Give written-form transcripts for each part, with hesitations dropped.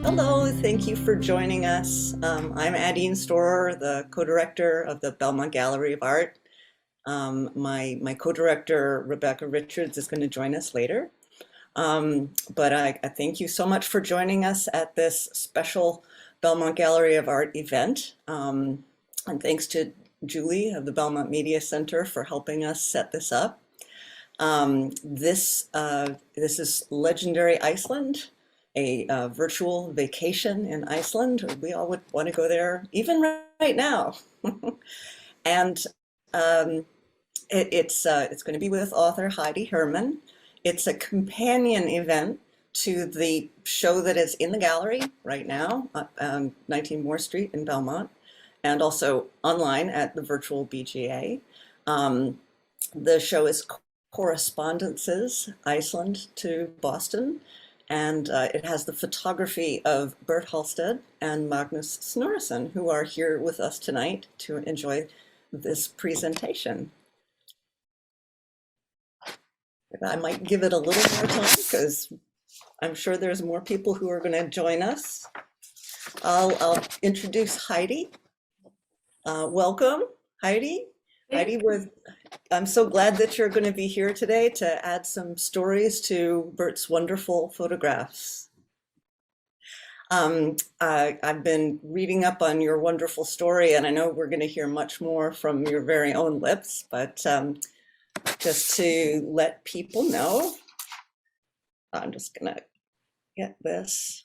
Hello, thank you for joining us. I'm Adine Storer, the co-director of the Belmont Gallery of Art. My co-director, Rebecca Richards, is going to join us later. But I thank you so much for joining us at this special Belmont Gallery of Art event. And thanks to Julie of the Belmont Media Center for helping us set this up. This is Legendary Iceland, a virtual vacation in Iceland. We all would want to go there, even right now. And it's going to be with author Heidi Herman. It's a companion event to the show that is in the gallery right now, 19 Moore Street in Belmont, and also online at the virtual BGA. The show is Correspondences, Iceland to Boston, and it has the photography of Bert Halstead and Magnus Snorrason, who are here with us tonight to enjoy this presentation. I might give it a little more time because I'm sure there's more people who are going to join us. I'll introduce Heidi. Welcome, Heidi. I'm so glad that you're going to be here today to add some stories to Bert's wonderful photographs. I've been reading up on your wonderful story, and I know we're going to hear much more from your very own lips, but just to let people know, I'm just going to get this.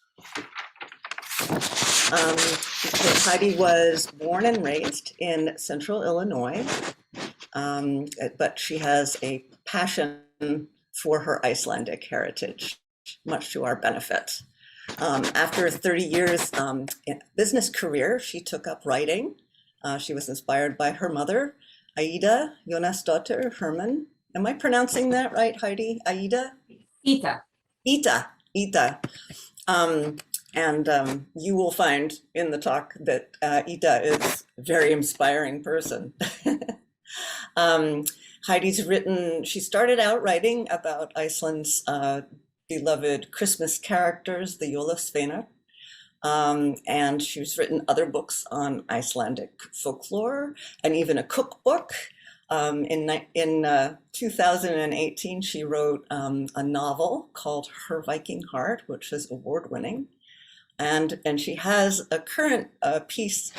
Heidi was born and raised in central Illinois, but she has a passion for her Icelandic heritage, much to our benefit. After a 30 years business career, she took up writing. She was inspired by her mother, Ida Jónasdóttir Herman. Am I pronouncing that right, Heidi? Ida? Ita. Ita. And you will find in the talk that Ita is a very inspiring person. Heidi's written, she started out writing about Iceland's beloved Christmas characters, the Jólasveinar, and she's written other books on Icelandic folklore and even a cookbook. In 2018, she wrote a novel called Her Viking Heart, which is award-winning. And she has a current piece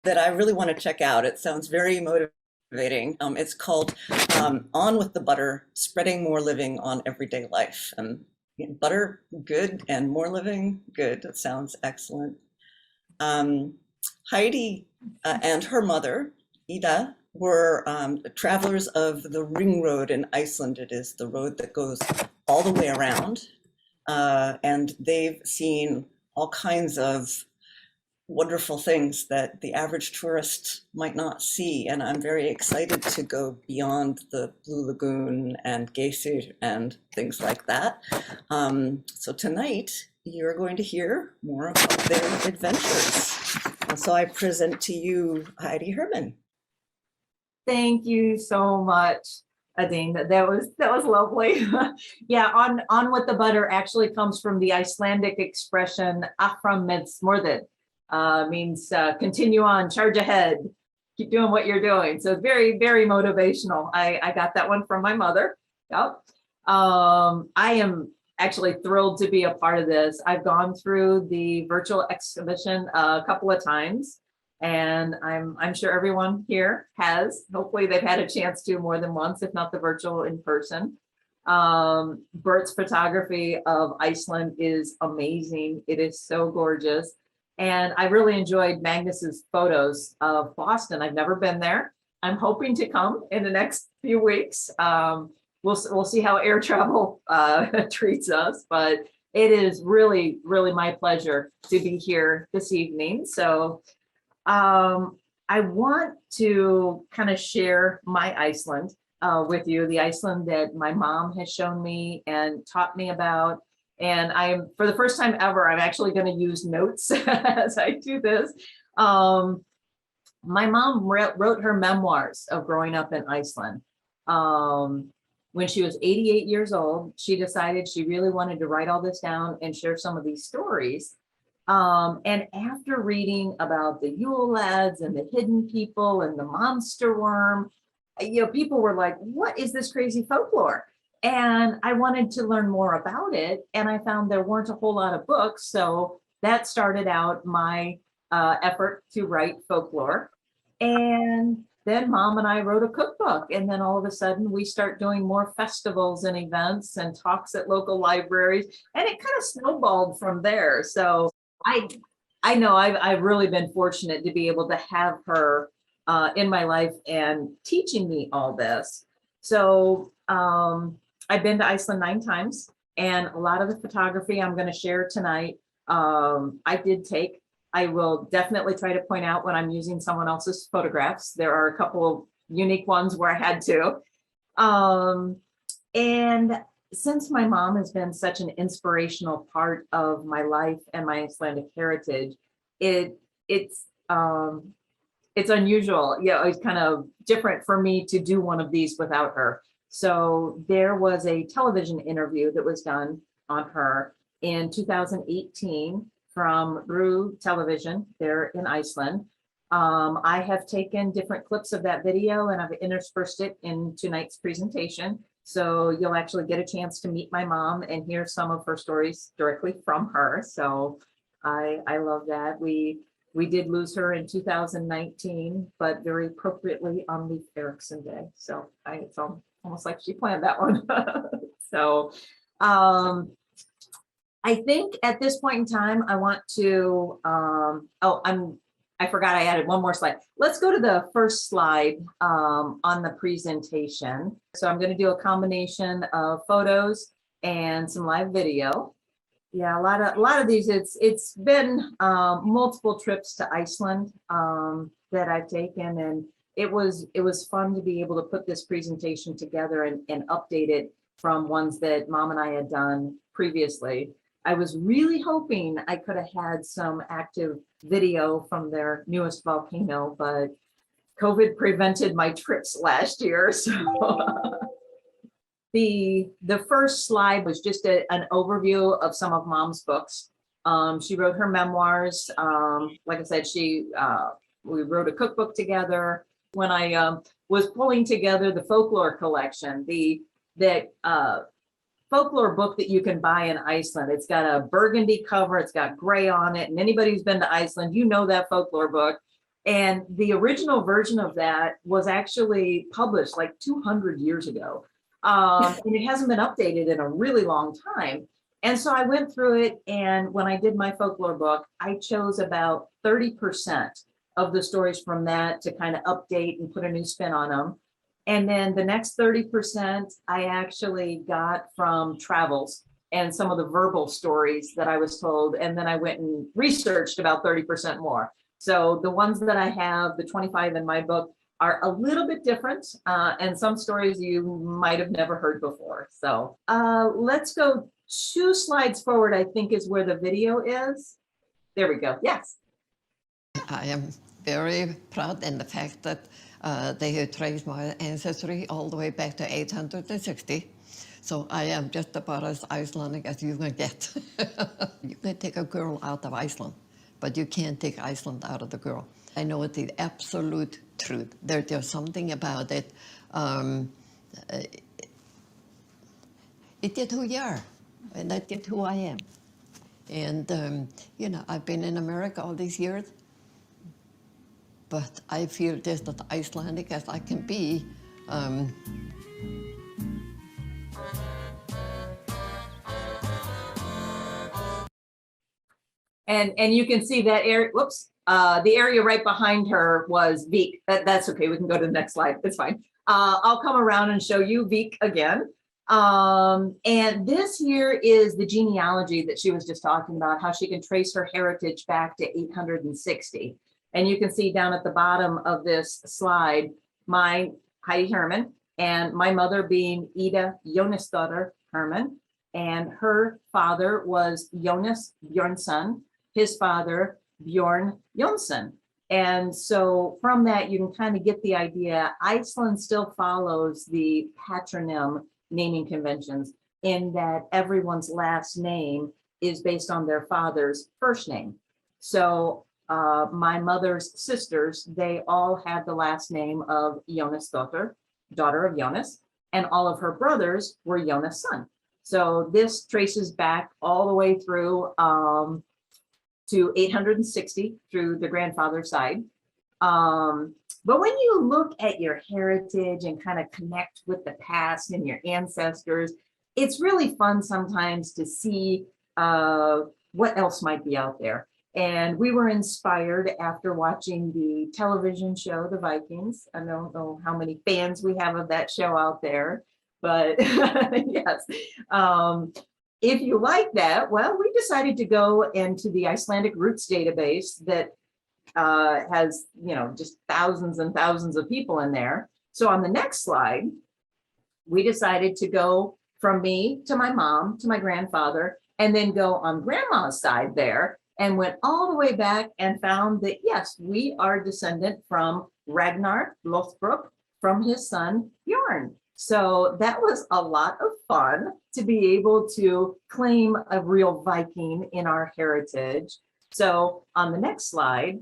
that I really want to check out. It sounds very motivating. It's called On with the Butter, Spreading More Living on Everyday Life. And butter, good, and more living, good. It sounds excellent. Heidi and her mother, Ida, were travelers of the Ring Road in Iceland. It is the road that goes all the way around. And they've seen all kinds of wonderful things that the average tourist might not see. And I'm very excited to go beyond the Blue Lagoon and Geysir and things like that. So tonight, you're going to hear more about their adventures. And so I present to you Heidi Herman. Thank you so much, Adine. That was lovely. Yeah, on with the butter actually comes from the Icelandic expression "Áfram með smorðið," means continue on, charge ahead, keep doing what you're doing. So very, very motivational. I got that one from my mother. Yep. I am actually thrilled to be a part of this. I've gone through the virtual exhibition a couple of times, and I'm sure everyone here has. Hopefully they've had a chance to more than once, if not the virtual in person. Bert's photography of Iceland is amazing. It is so gorgeous. And I really enjoyed Magnus's photos of Boston. I've never been there. I'm hoping to come in the next few weeks. We'll see how air travel treats us, but it is really, really my pleasure to be here this evening. So I want to kind of share my Iceland with you, the Iceland that my mom has shown me and taught me about. And for the first time ever, I'm actually going to use notes as I do this. My mom wrote her memoirs of growing up in Iceland. When she was 88 years old, she decided she really wanted to write all this down and share some of these stories. And after reading about the Yule lads and the hidden people and the monster worm, people were like, what is this crazy folklore? And I wanted to learn more about it. And I found there weren't a whole lot of books. So that started out my effort to write folklore. And then mom and I wrote a cookbook. And then all of a sudden we start doing more festivals and events and talks at local libraries. And it kind of snowballed from there. So I know I've really been fortunate to be able to have her in my life and teaching me all this. So I've been to Iceland 9 times, and a lot of the photography I'm going to share tonight, I did take. I will definitely try to point out when I'm using someone else's photographs. There are a couple of unique ones where I had to. And since my mom has been such an inspirational part of my life and my Icelandic heritage, it's unusual. Yeah, it's kind of different for me to do one of these without her. So there was a television interview that was done on her in 2018 from Rue Television there in Iceland. I have taken different clips of that video and I've interspersed it in tonight's presentation. So you'll actually get a chance to meet my mom and hear some of her stories directly from her. So I love that. We did lose her in 2019, but very appropriately on Leif Erikson Day. So it's almost like she planned that one. So I think at this point in time, I want to, I forgot I added one more slide. Let's go to the first slide on the presentation. So I'm going to do a combination of photos and some live video. Yeah, a lot of these. It's been multiple trips to Iceland that I've taken, and it was fun to be able to put this presentation together and update it from ones that mom and I had done previously. I was really hoping I could have had some active video from their newest volcano, but COVID prevented my trips last year. So the first slide was just an overview of some of mom's books. She wrote her memoirs. Like I said, we wrote a cookbook together. When I was pulling together the folklore collection, that folklore book that you can buy in Iceland. It's got a burgundy cover, it's got gray on it, and anybody who's been to Iceland, you know that folklore book. And the original version of that was actually published like 200 years ago. And it hasn't been updated in a really long time. And so I went through it, and when I did my folklore book, I chose about 30% of the stories from that to kind of update and put a new spin on them. And then the next 30% I actually got from travels and some of the verbal stories that I was told. And then I went and researched about 30% more. So the ones that I have, the 25 in my book, are a little bit different. And some stories you might have never heard before. So let's go 2 slides forward, I think is where the video is. There we go. Yes. I am very proud in the fact that they have traced my ancestry all the way back to 860. So I am just about as Icelandic as you can get. You can take a girl out of Iceland, but you can't take Iceland out of the girl. I know it's the absolute truth. There's something about it. It did who you are, and that did who I am. And, I've been in America all these years, but I feel just as Icelandic as I can be. And you can see that area, whoops, the area right behind her was Vik. That's okay, we can go to the next slide, it's fine. I'll come around and show you Vik again. And this here is the genealogy that she was just talking about, how she can trace her heritage back to 860. And you can see down at the bottom of this slide, my Heidi Herman and my mother being Ida Jónsdóttir Herman, and her father was Jonas Björnsson, his father Björn Jónsson. And so from that, you can kind of get the idea. Iceland still follows the patronym naming conventions in that everyone's last name is based on their father's first name. So my mother's sisters, they all had the last name of Jonas daughter of Jonas, and all of her brothers were Jonas' son. So this traces back all the way through to 860 through the grandfather's side. But when you look at your heritage and kind of connect with the past and your ancestors, it's really fun sometimes to see what else might be out there. And we were inspired after watching the television show, The Vikings. I don't know how many fans we have of that show out there, but yes. If you like that, well, we decided to go into the Icelandic Roots database that has, just thousands and thousands of people in there. So on the next slide, we decided to go from me to my mom to my grandfather, and then go on grandma's side there, and went all the way back and found that, yes, we are descendant from Ragnar Lothbrok from his son Bjorn. So that was a lot of fun to be able to claim a real Viking in our heritage. So on the next slide,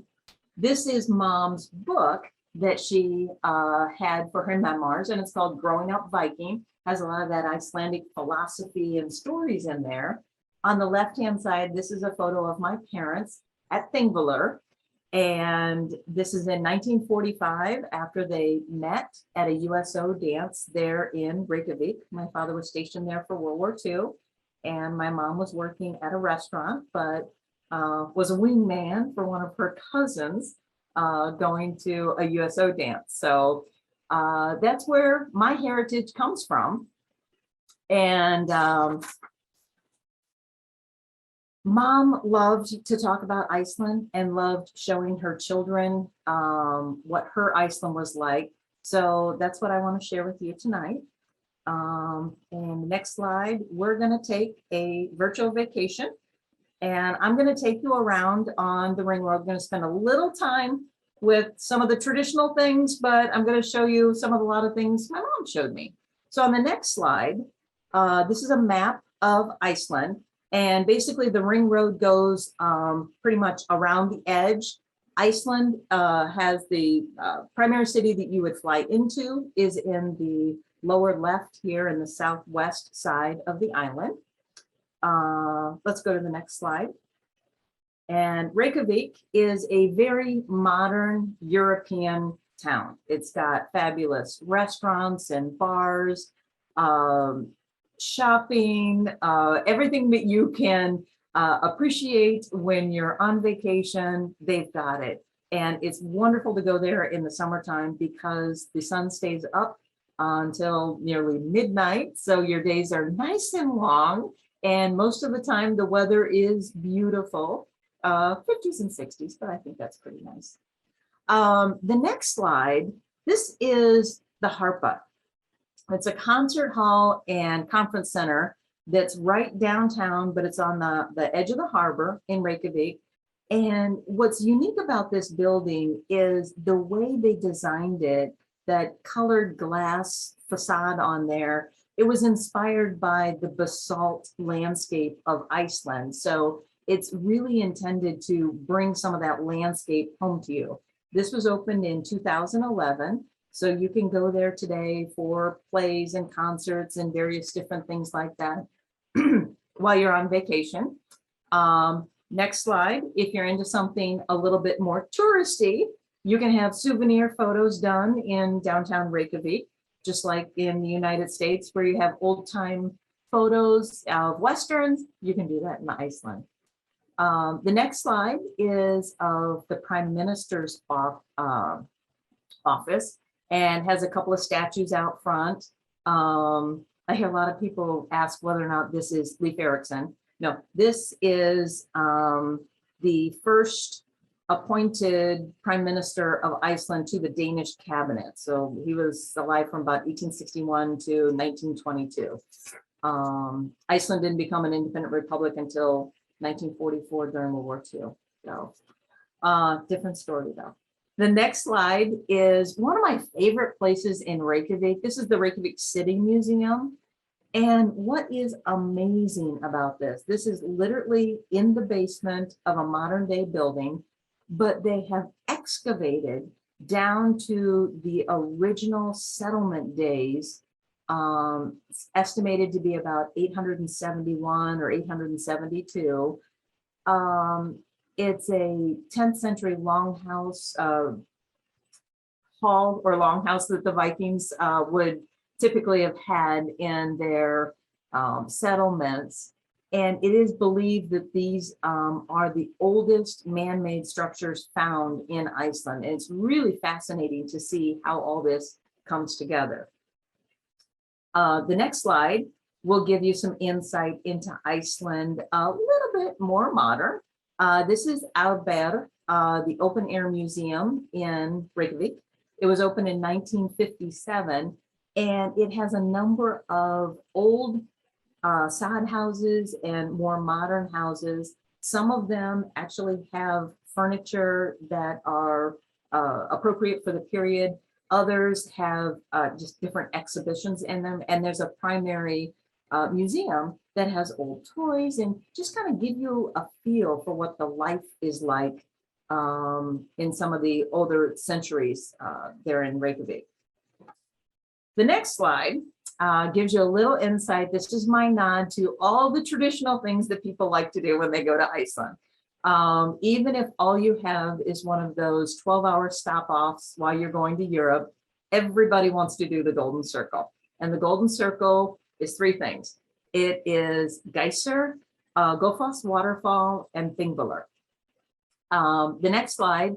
this is Mom's book that she had for her memoirs, and it's called Growing Up Viking. Has a lot of that Icelandic philosophy and stories in there. On the left-hand side, this is a photo of my parents at Thingvellir. And this is in 1945, after they met at a USO dance there in Reykjavik. My father was stationed there for World War II, and my mom was working at a restaurant, but was a wingman for one of her cousins going to a USO dance. So that's where my heritage comes from. And Mom loved to talk about Iceland and loved showing her children what her Iceland was like. So that's what I want to share with you tonight. And next slide, we're going to take a virtual vacation, and I'm going to take you around on the ring road. I'm going to spend a little time with some of the traditional things, but I'm going to show you some of a lot of things my mom showed me. So on the next slide, this is a map of Iceland. And basically the ring road goes pretty much around the edge. Iceland has the primary city that you would fly into is in the lower left here in the southwest side of the island. Let's go to the next slide. And Reykjavik is a very modern European town. It's got fabulous restaurants and bars, shopping, everything that you can appreciate when you're on vacation, they've got it. And it's wonderful to go there in the summertime because the sun stays up until nearly midnight. So your days are nice and long. And most of the time the weather is beautiful, 50s and 60s, but I think that's pretty nice. The next slide, this is the Harpa. It's a concert hall and conference center that's right downtown, but it's on the edge of the harbor in Reykjavik. And what's unique about this building is the way they designed it, that colored glass facade on there. It was inspired by the basalt landscape of Iceland. So it's really intended to bring some of that landscape home to you. This was opened in 2011. So you can go there today for plays and concerts and various different things like that while you're on vacation. Next slide, if you're into something a little bit more touristy, you can have souvenir photos done in downtown Reykjavik, just like in the United States where you have old time photos of Westerns, you can do that in Iceland. The next slide is of the Prime Minister's office, and has a couple of statues out front. I hear a lot of people ask whether or not this is Leif Erikson. No, this is the first appointed Prime Minister of Iceland to the Danish cabinet. So he was alive from about 1861 to 1922. Iceland didn't become an independent republic until 1944 during World War II. So different story though. The next slide is one of my favorite places in Reykjavik. This is the Reykjavik City Museum. And what is amazing about this is literally in the basement of a modern day building, but they have excavated down to the original settlement days, estimated to be about 871 or 872. It's a 10th century longhouse, hall or longhouse that the Vikings would typically have had in their settlements. And it is believed that these are the oldest man-made structures found in Iceland. And it's really fascinating to see how all this comes together. The next slide will give you some insight into Iceland, a little bit more modern. This is Albert, the open air museum in Reykjavik. It was opened in 1957, and it has a number of old sod houses and more modern houses. Some of them actually have furniture that are appropriate for the period. Others have just different exhibitions in them. And there's a primary museum that has old toys and just kind of give you a feel for what the life is like in some of the older centuries there in Reykjavik. The next slide gives you a little insight. This is my nod to all the traditional things that people like to do when they go to Iceland. Even if all you have is one of those 12-hour stop-offs while you're going to Europe, everybody wants to do the Golden Circle. And the Golden Circle is three things. It is Geyser, Gofoss Waterfall, and Thingvellir. The next slide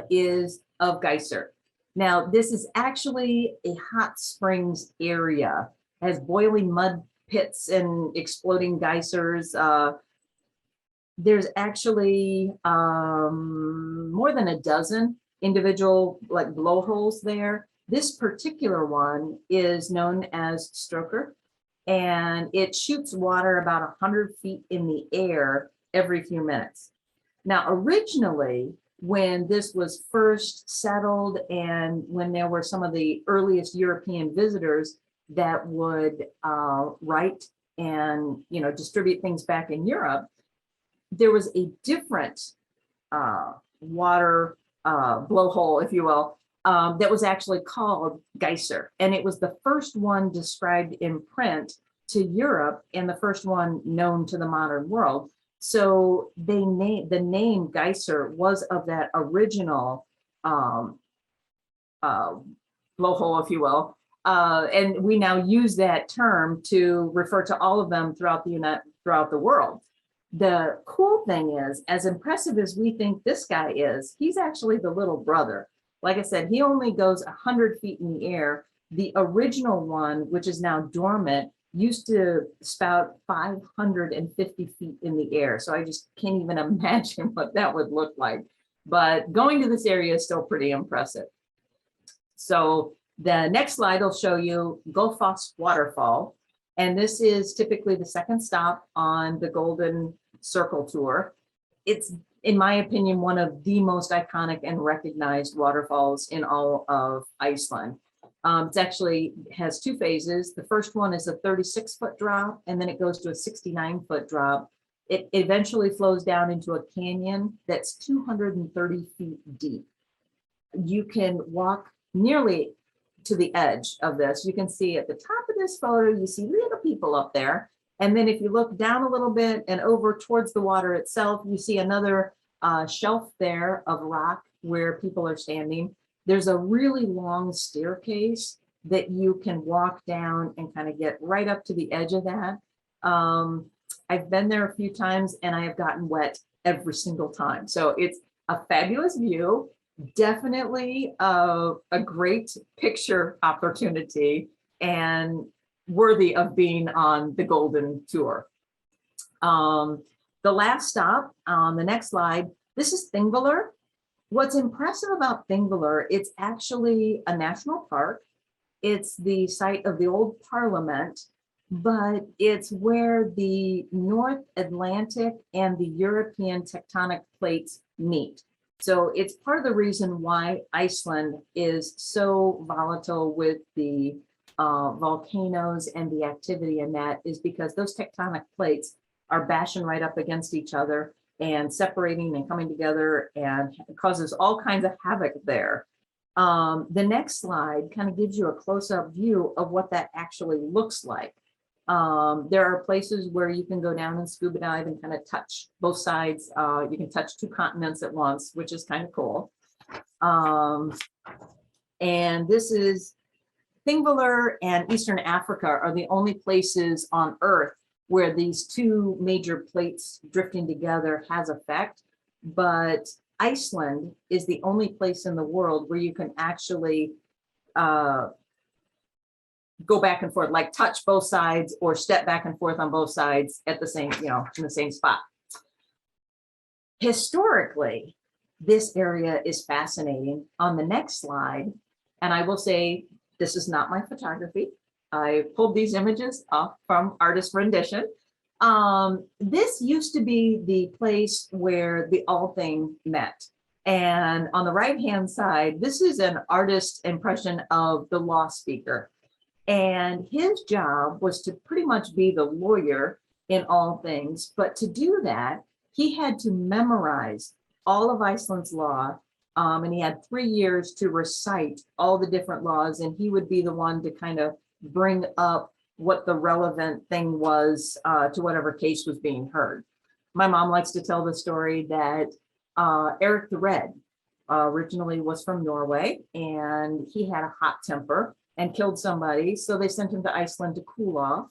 is of Geyser. Now, this is actually a hot springs area. It has boiling mud pits and exploding geysers. There's actually more than a dozen individual like blowholes there. This particular one is known as Stroker, and it shoots water about 100 feet in the air every few minutes. Now, originally, when this was first settled and when there were some of the earliest European visitors that would write and distribute things back in Europe, there was a different water blowhole, if you will, that was actually called Geyser. And it was the first one described in print to Europe and the first one known to the modern world. So the name Geyser was of that original blowhole, if you will. And we now use that term to refer to all of them throughout the world. The cool thing is, as impressive as we think this guy is, he's actually the little brother. Like I said, he only goes 100 feet in the air. The original one, which is now dormant, used to spout 550 feet in the air. So I just can't even imagine what that would look like. But going to this area is still pretty impressive. So the next slide will show you Gofoss Waterfall. And this is typically the second stop on the Golden Circle tour. It's, in my opinion, one of the most iconic and recognized waterfalls in all of Iceland. It actually has two phases. The first one is a 36-foot drop, and then it goes to a 69-foot drop. It eventually flows down into a canyon that's 230 feet deep. You can walk nearly to the edge of this. You can see at the top of this photo, you see little people up there. And then if you look down a little bit and over towards the water itself, you see another shelf there of rock where people are standing. There's a really long staircase that you can walk down and kind of get right up to the edge of that. I've been there a few times and I have gotten wet every single time. So it's a fabulous view. Definitely a great picture opportunity and worthy of being on the Golden Tour. The last stop on the next slide, this is Thingvellir. What's impressive about Thingvellir, it's actually a national park. It's the site of the old Parliament, but it's where the North Atlantic and the European tectonic plates meet. So it's part of the reason why Iceland is so volatile with the volcanoes and the activity in that is because those tectonic plates are bashing right up against each other and separating and coming together, and it causes all kinds of havoc there. The next slide kind of gives you a close-up view of what that actually looks like. There are places where you can go down and scuba dive and kind of touch both sides. You can touch two continents at once, which is kind of cool. And this is Thingvellir and Eastern Africa are the only places on Earth where these two major plates drifting together has effect. But Iceland is the only place in the world where you can actually go back and forth, like touch both sides or step back and forth on both sides at the same, in the same spot. Historically, this area is fascinating. On the next slide, and I will say, this is not my photography. I pulled these images off from artist rendition. This used to be the place where the Althing met. And on the right-hand side, this is an artist impression of the law speaker. And his job was to pretty much be the lawyer in all things. But to do that, he had to memorize all of Iceland's law. And he had 3 years to recite all the different laws. And he would be the one to kind of bring up what the relevant thing was to whatever case was being heard. My mom likes to tell the story that Eric the Red originally was from Norway, and he had a hot temper and killed somebody. So they sent him to Iceland to cool off.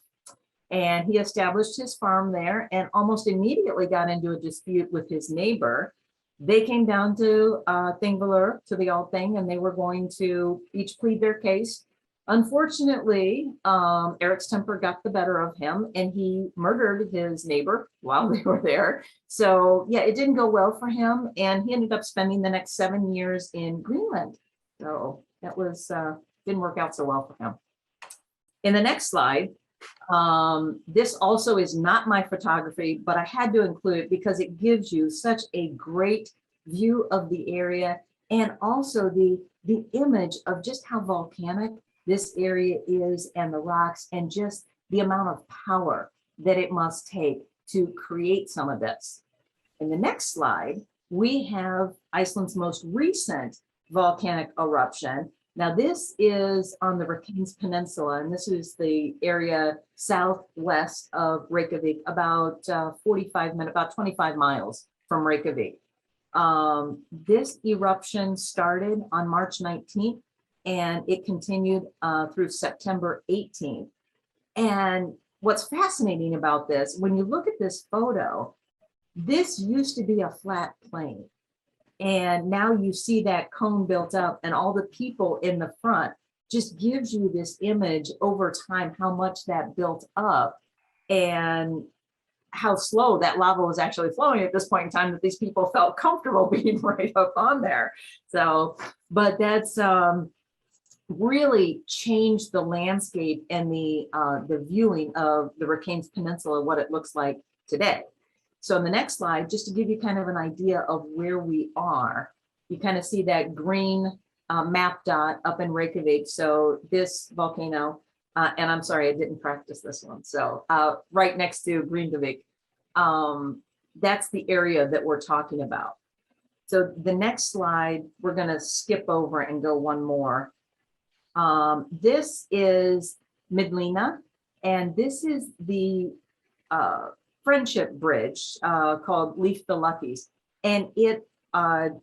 And he established his farm there and almost immediately got into a dispute with his neighbor. They came down to Thingvellir, to the Althing, and they were going to each plead their case. Unfortunately, Eric's temper got the better of him and he murdered his neighbor while they were there. So yeah, it didn't go well for him, and he ended up spending the next 7 years in Greenland. So that was didn't work out so well for him. In the next slide, this also is not my photography, but I had to include it because it gives you such a great view of the area, and also the image of just how volcanic this area is, and the rocks, and just the amount of power that it must take to create some of this. In the next slide, we have Iceland's most recent volcanic eruption. Now this is on the Reykjanes Peninsula, and this is the area southwest of Reykjavik, about 25 miles from Reykjavik. This eruption started on March 19th, and it continued through September 18th. And what's fascinating about this, when you look at this photo, this used to be a flat plain. And now you see that cone built up, and all the people in the front just gives you this image over time, how much that built up and how slow that lava was actually flowing at this point in time, that these people felt comfortable being right up on there. So, but that's really changed the landscape and the viewing of the Reykjanes Peninsula, what it looks like today. So in the next slide, just to give you kind of an idea of where we are, you kind of see that green map dot up in Reykjavik. So this volcano, and I'm sorry, I didn't practice this one. So right next to Grindavik, that's the area that we're talking about. So the next slide, we're going to skip over and go one more. This is Midlina, and this is the friendship bridge called Leif the Luckies, and it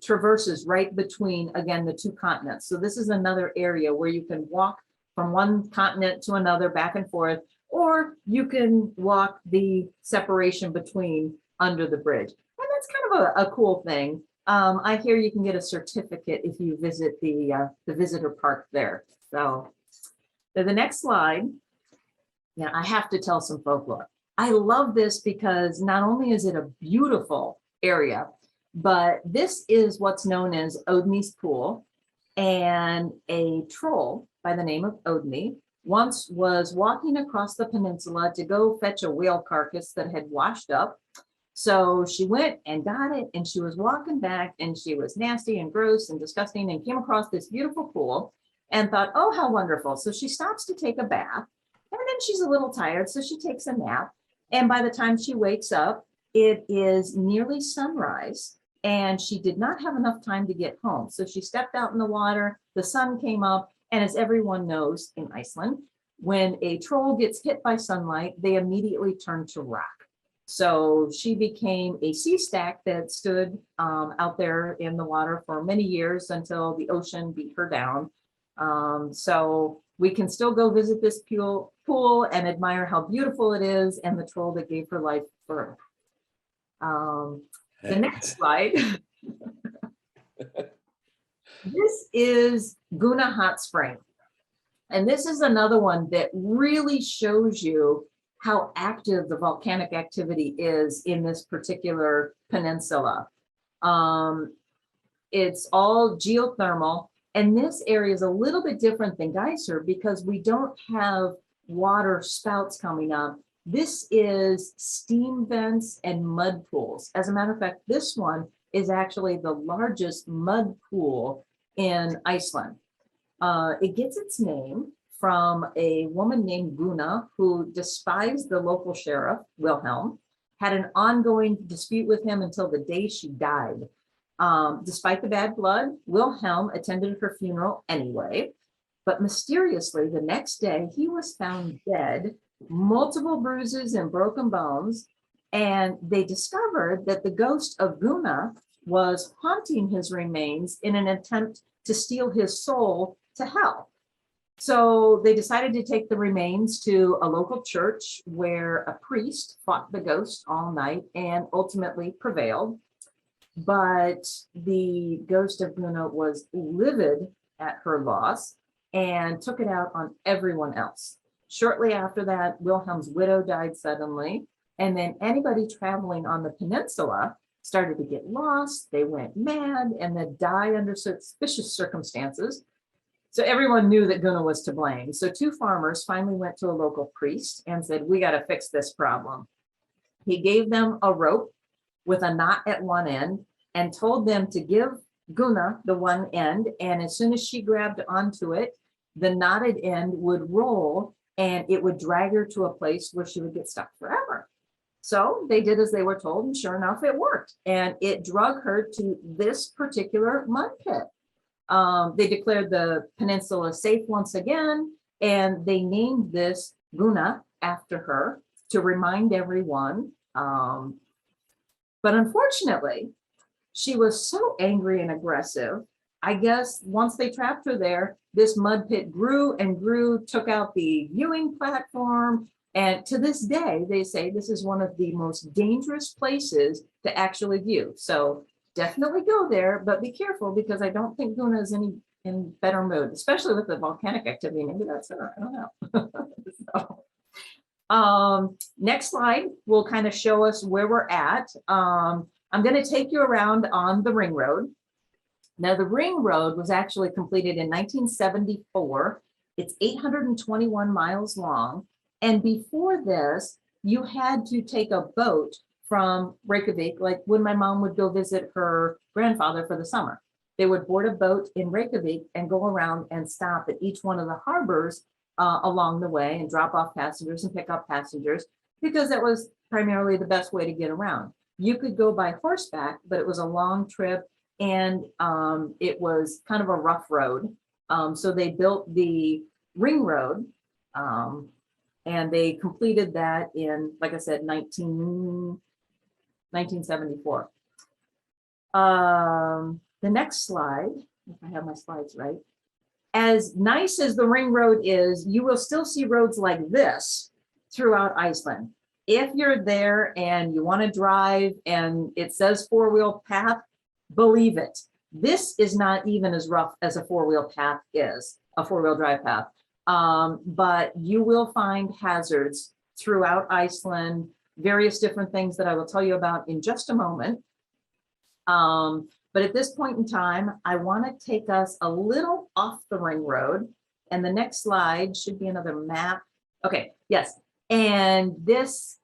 traverses right between, again, the two continents. So this is another area where you can walk from one continent to another back and forth, or you can walk the separation between under the bridge. And that's kind of a cool thing. I hear you can get a certificate if you visit the visitor park there. So the next slide, yeah, I have to tell some folklore. I love this because not only is it a beautiful area, but this is what's known as Odni's Pool, and a troll by the name of Odni once was walking across the peninsula to go fetch a whale carcass that had washed up. So she went and got it, and she was walking back, and she was nasty and gross and disgusting, and came across this beautiful pool. and thought, oh, how wonderful. So she stops to take a bath, and then she's a little tired, so she takes a nap. And by the time she wakes up, it is nearly sunrise, and she did not have enough time to get home. So she stepped out in the water, the sun came up, and as everyone knows in Iceland, when a troll gets hit by sunlight, they immediately turn to rock. So she became a sea stack that stood out there in the water for many years until the ocean beat her down. So we can still go visit this pool and admire how beautiful it is and the troll that gave her life birth. The next slide. This is Guna Hot Spring. And this is another one that really shows you how active the volcanic activity is in this particular peninsula. It's all geothermal, and this area is a little bit different than Geyser because we don't have water spouts coming up. This is steam vents and mud pools. As a matter of fact, this one is actually the largest mud pool in Iceland. It gets its name from a woman named Guna who despised the local sheriff, Wilhelm, had an ongoing dispute with him until the day she died. Despite the bad blood, Wilhelm attended her funeral anyway, but mysteriously the next day he was found dead, multiple bruises and broken bones, and they discovered that the ghost of Guna was haunting his remains in an attempt to steal his soul to hell. So they decided to take the remains to a local church where a priest fought the ghost all night and ultimately prevailed. But the ghost of Guna was livid at her loss and took it out on everyone else. Shortly after that, Wilhelm's widow died suddenly, and then anybody traveling on the peninsula started to get lost, they went mad, and then die under suspicious circumstances. So everyone knew that Guna was to blame. So two farmers finally went to a local priest and said, we got to fix this problem. He gave them a rope with a knot at one end and told them to give Guna the one end. And as soon as she grabbed onto it, the knotted end would roll and it would drag her to a place where she would get stuck forever. So they did as they were told, and sure enough, it worked. And it drug her to this particular mud pit. They declared the peninsula safe once again, and they named this Guna after her to remind everyone. But unfortunately, she was so angry and aggressive. I guess once they trapped her there, this mud pit grew and grew, took out the viewing platform. And to this day, they say this is one of the most dangerous places to actually view. So definitely go there, but be careful because I don't think Guna is in better mood, especially with the volcanic activity. Maybe that's her. I don't know. So, next slide will kind of show us where we're at. I'm going to take you around on the ring road. Now, the ring road was actually completed in 1974. It's 821 miles long. And before this, you had to take a boat from Reykjavik, like when my mom would go visit her grandfather for the summer. They would board a boat in Reykjavik and go around and stop at each one of the harbors along the way and drop off passengers and pick up passengers because that was primarily the best way to get around. You could go by horseback, but it was a long trip and it was kind of a rough road. So they built the ring road and they completed that in, like I said, 1974. The next slide, if I have my slides right. As nice as the ring road is, you will still see roads like this throughout Iceland. If you're there and you want to drive and it says four-wheel path, believe it. This is not even as rough as a four-wheel path is, a four-wheel drive path. But you will find hazards throughout Iceland, various different things that I will tell you about in just a moment. But at this point in time, I want to take us a little off the ring road. And the next slide should be another map. Okay, yes. And this,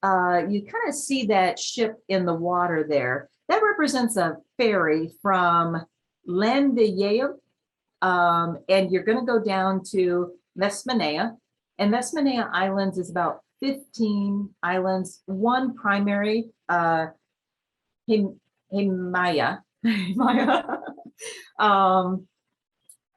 you kind of see that ship in the water there. That represents a ferry from Landeyjum And you're going to go down to Vestmannaeyja. And Vestmannaeyja Islands is about 15 islands, one primary, Himalaya. um,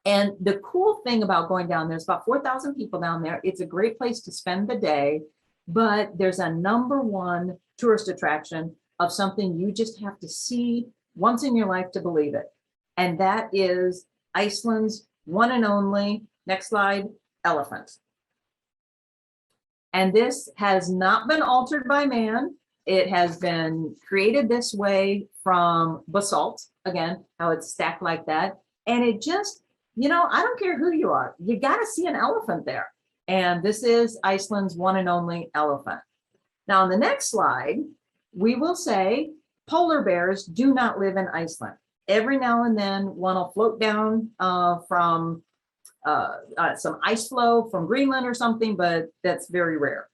and the cool thing about going down, there's about 4,000 people down there. It's a great place to spend the day, but there's a #1 tourist attraction of something you just have to see once in your life to believe it. And that is Iceland's one and only, next slide, elephant. And this has not been altered by man. It has been created this way from basalt, again, how it's stacked like that. And it just, I don't care who you are, you got to see an elephant there. And this is Iceland's one and only elephant. Now, on the next slide, we will say polar bears do not live in Iceland. Every now and then, one will float down from some ice floe from Greenland or something, but that's very rare.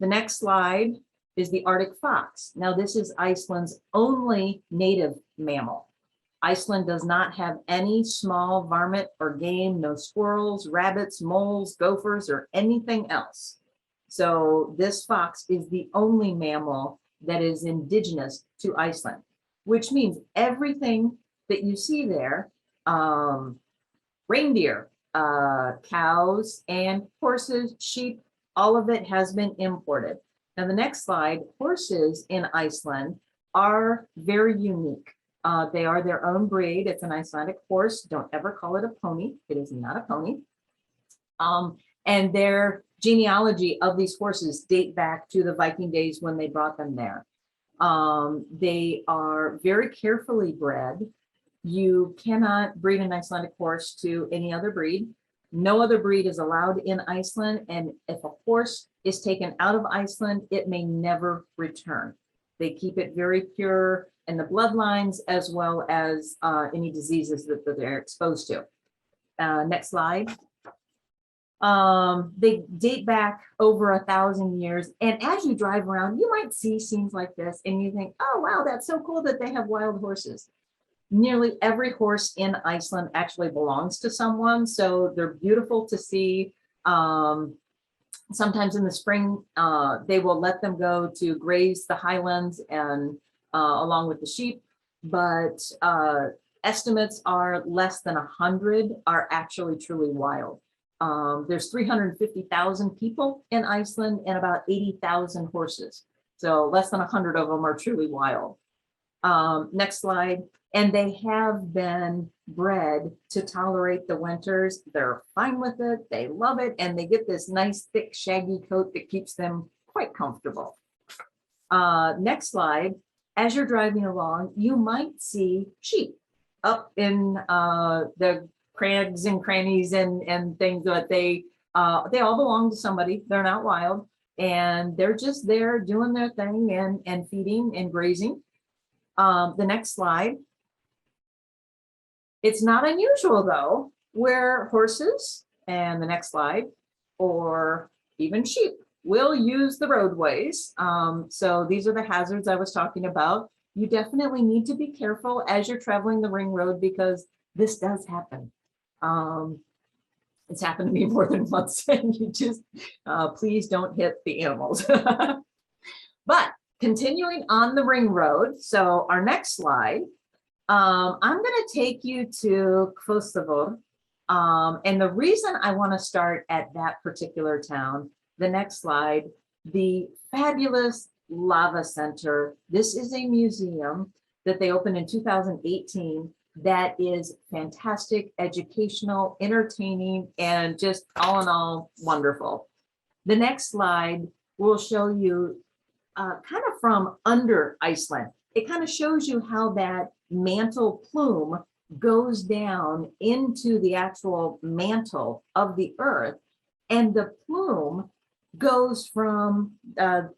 The next slide is the Arctic fox. Now, this is Iceland's only native mammal. Iceland does not have any small varmint or game, no squirrels, rabbits, moles, gophers, or anything else. So this fox is the only mammal that is indigenous to Iceland, which means everything that you see there, reindeer, cows and horses, sheep, all of it has been imported. Now the next slide, horses in Iceland are very unique. They are their own breed. It's an Icelandic horse. Don't ever call it a pony. It is not a pony. And their genealogy of these horses date back to the Viking days when they brought them there. They are very carefully bred. You cannot breed an Icelandic horse to any other breed. No other breed is allowed in Iceland. And if a horse is taken out of Iceland, it may never return. They keep it very pure in the bloodlines, as well as any diseases that they're exposed to. Next slide. They date back over 1,000 years. And as you drive around, you might see scenes like this and you think, oh, wow, that's so cool that they have wild horses. Nearly every horse in Iceland actually belongs to someone. So they're beautiful to see. Sometimes in the spring, they will let them go to graze the highlands and along with the sheep. But estimates are less than 100 are actually truly wild. There's 350,000 people in Iceland and about 80,000 horses. So less than 100 of them are truly wild. Next slide. And they have been bred to tolerate the winters. They're fine with it. They love it. And they get this nice, thick, shaggy coat that keeps them quite comfortable. Next slide. As you're driving along, you might see sheep up in the crags and crannies and things that they all belong to somebody. They're not wild. And they're just there doing their thing and feeding and grazing. The next slide. It's not unusual, though, where horses, and the next slide, or even sheep will use the roadways. So these are the hazards I was talking about. You definitely need to be careful as you're traveling the ring road because this does happen. It's happened to me more than once, and you just, please don't hit the animals. But continuing on the ring road, so our next slide, I'm going to take you to Kosovo. And the reason I want to start at that particular town, the next slide, the fabulous Lava Center. This is a museum that they opened in 2018 that is fantastic, educational, entertaining, and just all in all wonderful. The next slide will show you kind of from under Iceland. It kind of shows you how that mantle plume goes down into the actual mantle of the earth, and the plume goes from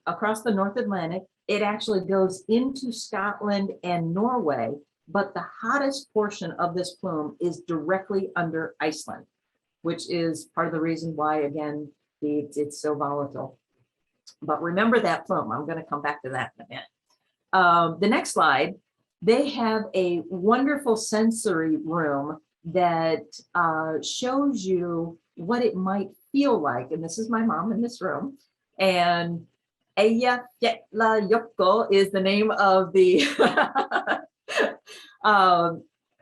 across the North Atlantic. It actually goes into Scotland and Norway, but the hottest portion of this plume is directly under Iceland, which is part of the reason why, again, it's so volatile. But remember that plume. I'm going to come back to that in a minute. The next slide, they have a wonderful sensory room that shows you what it might feel like. And this is my mom in this room. And Eyjafjallajökull is the name of the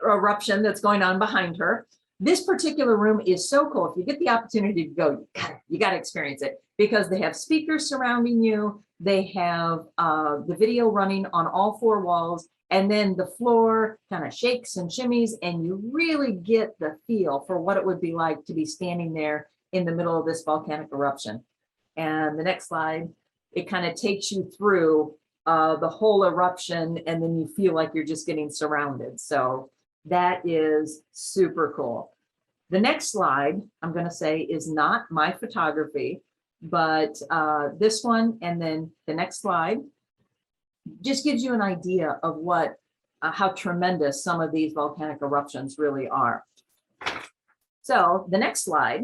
eruption that's going on behind her. This particular room is so cool. If you get the opportunity to go, you got to experience it, because they have speakers surrounding you. They have the video running on all four walls, and then the floor kind of shakes and shimmies, and you really get the feel for what it would be like to be standing there in the middle of this volcanic eruption. And the next slide, it kind of takes you through the whole eruption, and then you feel like you're just getting surrounded. So that is super cool. The next slide, I'm going to say, is not my photography, but this one, and then the next slide just gives you an idea of what, how tremendous some of these volcanic eruptions really are. So the next slide,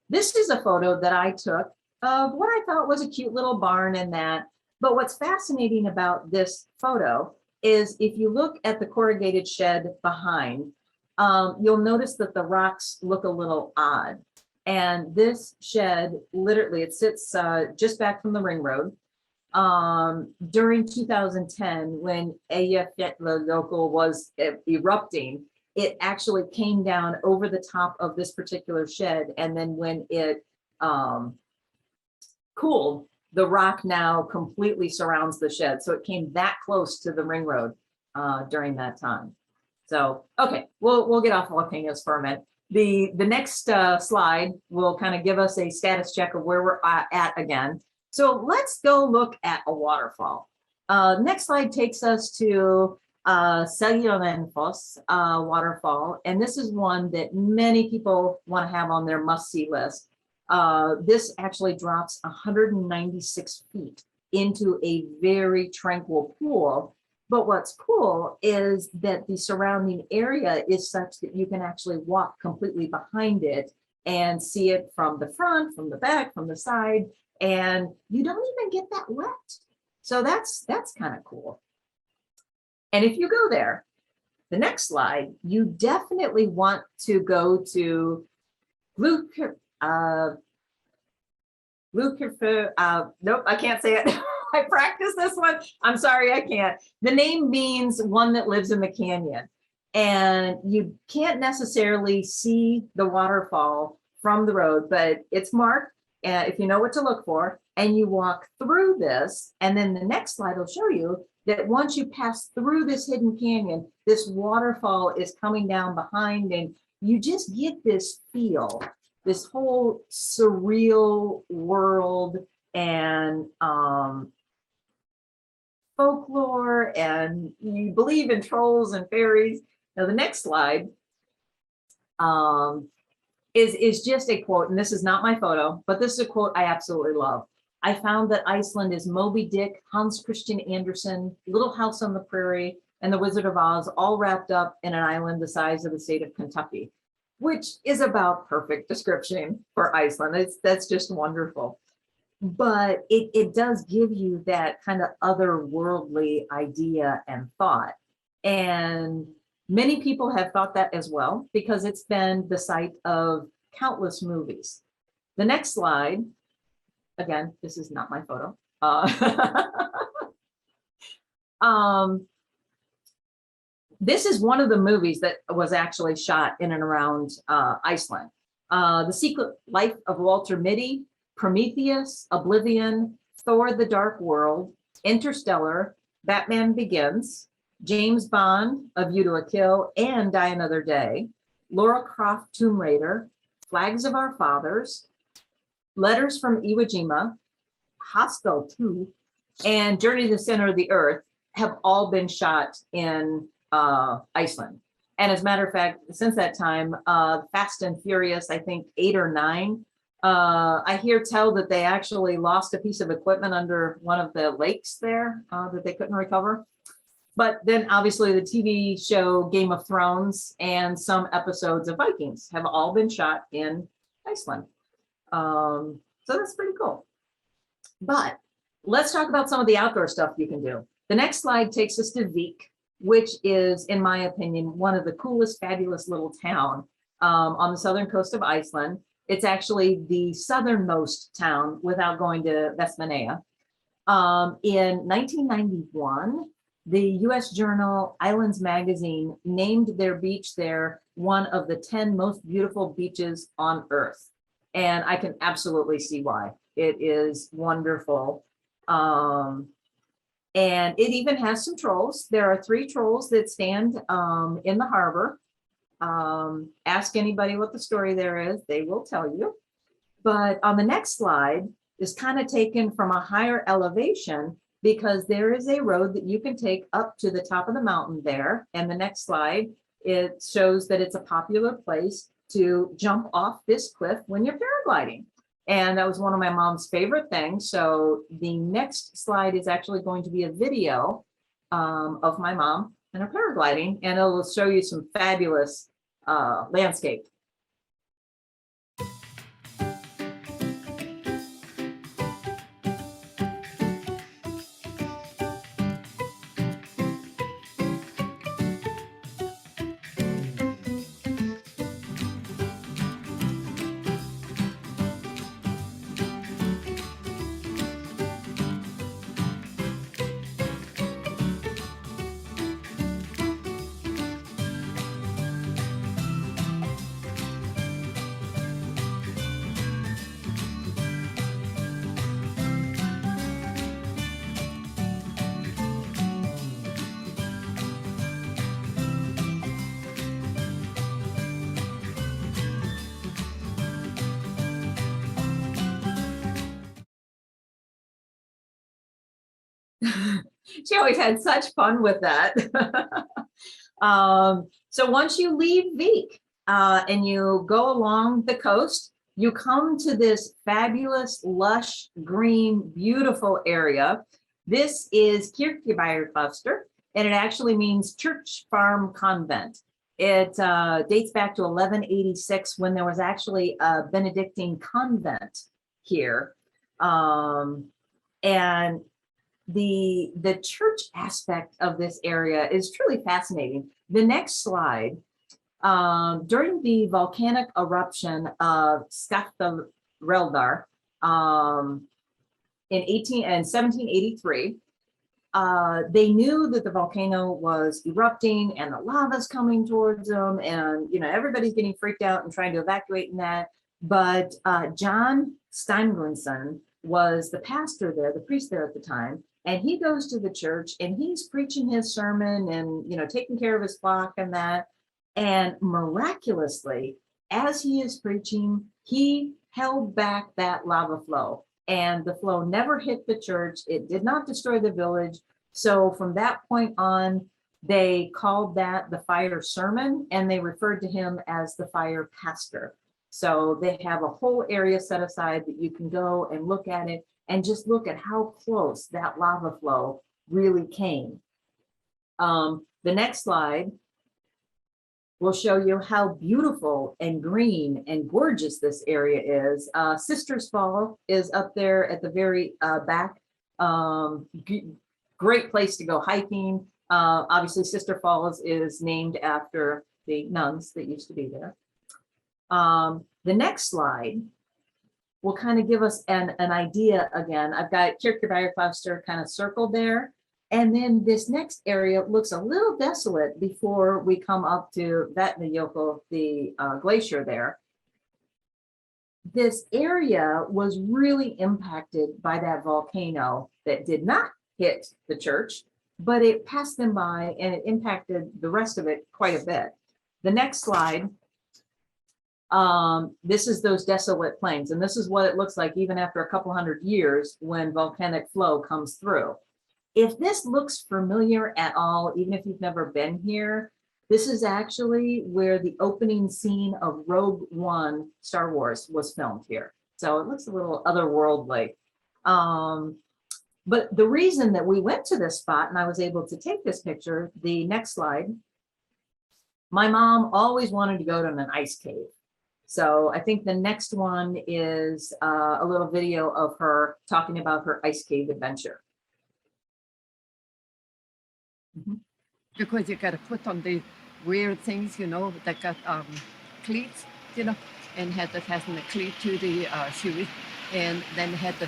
this is a photo that I took of what I thought was a cute little barn and that. But what's fascinating about this photo is if you look at the corrugated shed behind, you'll notice that the rocks look a little odd. And this shed, literally, it sits just back from the ring road. During 2010, when Eyjafjallajökull was erupting, it actually came down over the top of this particular shed. And then when it cooled, the rock now completely surrounds the shed. So it came that close to the ring road during that time. So, okay, we'll get off volcanoes for a minute. The next slide will kind of give us a status check of where we're at again. So let's go look at a waterfall. Next slide takes us to Seljalandsfoss waterfall. And this is one that many people want to have on their must-see list. This actually drops 196 feet into a very tranquil pool. But what's cool is that the surrounding area is such that you can actually walk completely behind it and see it from the front, from the back, from the side, and you don't even get that wet. So that's kind of cool. And if you go there, the next slide, you definitely want to go to nope, I can't say it. I practiced this one. I'm sorry, I can't. The name means one that lives in the canyon. And you can't necessarily see the waterfall from the road, but it's marked if you know what to look for, and you walk through this. And then the next slide will show you that once you pass through this hidden canyon, this waterfall is coming down behind, and you just get this feel, this whole surreal world and folklore, and you believe in trolls and fairies. Now the next slide is just a quote, and this is not my photo, but this is a quote I absolutely love. I found that Iceland is Moby Dick, Hans Christian Andersen, Little House on the Prairie, and The Wizard of Oz, all wrapped up in an island the size of the state of Kentucky, which is about perfect description for Iceland. That's just wonderful. But it does give you that kind of otherworldly idea and thought. And many people have thought that as well, because it's been the site of countless movies. The next slide, again, this is not my photo. This is one of the movies that was actually shot in and around Iceland. The Secret Life of Walter Mitty, Prometheus, Oblivion, Thor: The Dark World, Interstellar, Batman Begins, James Bond, A View to a Kill, and Die Another Day, Lara Croft: Tomb Raider, Flags of Our Fathers, Letters from Iwo Jima, Hostel 2, and Journey to the Center of the Earth have all been shot in Iceland. And as a matter of fact, since that time, Fast and Furious, I think 8 or 9, I hear tell that they actually lost a piece of equipment under one of the lakes there that they couldn't recover. But then obviously the TV show Game of Thrones and some episodes of Vikings have all been shot in Iceland. So that's pretty cool. But let's talk about some of the outdoor stuff you can do. The next slide takes us to Vik. which is, in my opinion, one of the coolest, fabulous little town on the southern coast of Iceland. It's actually the southernmost town without going to Vestmannaeyja. In 1991, the US journal Islands Magazine named their beach there one of the 10 most beautiful beaches on Earth. And I can absolutely see why. It is wonderful. And it even has some trolls. There are 3 trolls that stand in the harbor. Ask anybody what the story there is, they will tell you. But on the next slide is kind of taken from a higher elevation because there is a road that you can take up to the top of the mountain there. And the next slide, it shows that it's a popular place to jump off this cliff when you're paragliding. And that was one of my mom's favorite things. So the next slide is actually going to be a video of my mom and her paragliding, and it will show you some fabulous landscape. She always had such fun with that. So once you leave Vik and you go along the coast, you come to this fabulous, lush, green, beautiful area. This is Kirkjubæjarklaustur, and it actually means church farm convent. It dates back to 1186 when there was actually a Benedictine convent here. And the church aspect of this area is truly fascinating. The next slide, during the volcanic eruption of Skaftareldar in 1783, they knew that the volcano was erupting and the lava's coming towards them, and everybody's getting freaked out and trying to evacuate in that. But John Steingrimsson was the pastor there, the priest there at the time, and he goes to the church and he's preaching his sermon and taking care of his flock and that. And miraculously, as he is preaching, he held back that lava flow, and the flow never hit the church. It did not destroy the village. So from that point on, they called that the fire sermon, and they referred to him as the fire pastor. So they have a whole area set aside that you can go and look at it and just look at how close that lava flow really came. The next slide will show you how beautiful and green and gorgeous this area is. Sisters Fall is up there at the very back. Great place to go hiking. Obviously, Sister Falls is named after the nuns that used to be there. The next slide will kind of give us an idea again. I've got Kirkjubæjarklaustur kind of circled there. And then this next area looks a little desolate before we come up to Vatnajökull, the glacier there. This area was really impacted by that volcano that did not hit the church, but it passed them by and it impacted the rest of it quite a bit. The next slide. This is those desolate plains, and this is what it looks like even after a couple hundred years when volcanic flow comes through. If this looks familiar at all, even if you've never been here, this is actually where the opening scene of Rogue One Star Wars was filmed here. So it looks a little otherworldly. But the reason that we went to this spot and I was able to take this picture, the next slide, my mom always wanted to go to an ice cave. So I think the next one is a little video of her talking about her ice cave adventure. because you got to put on the weird things, you know, that got cleats, you know, and had to fasten the cleat to the shoes, and then had to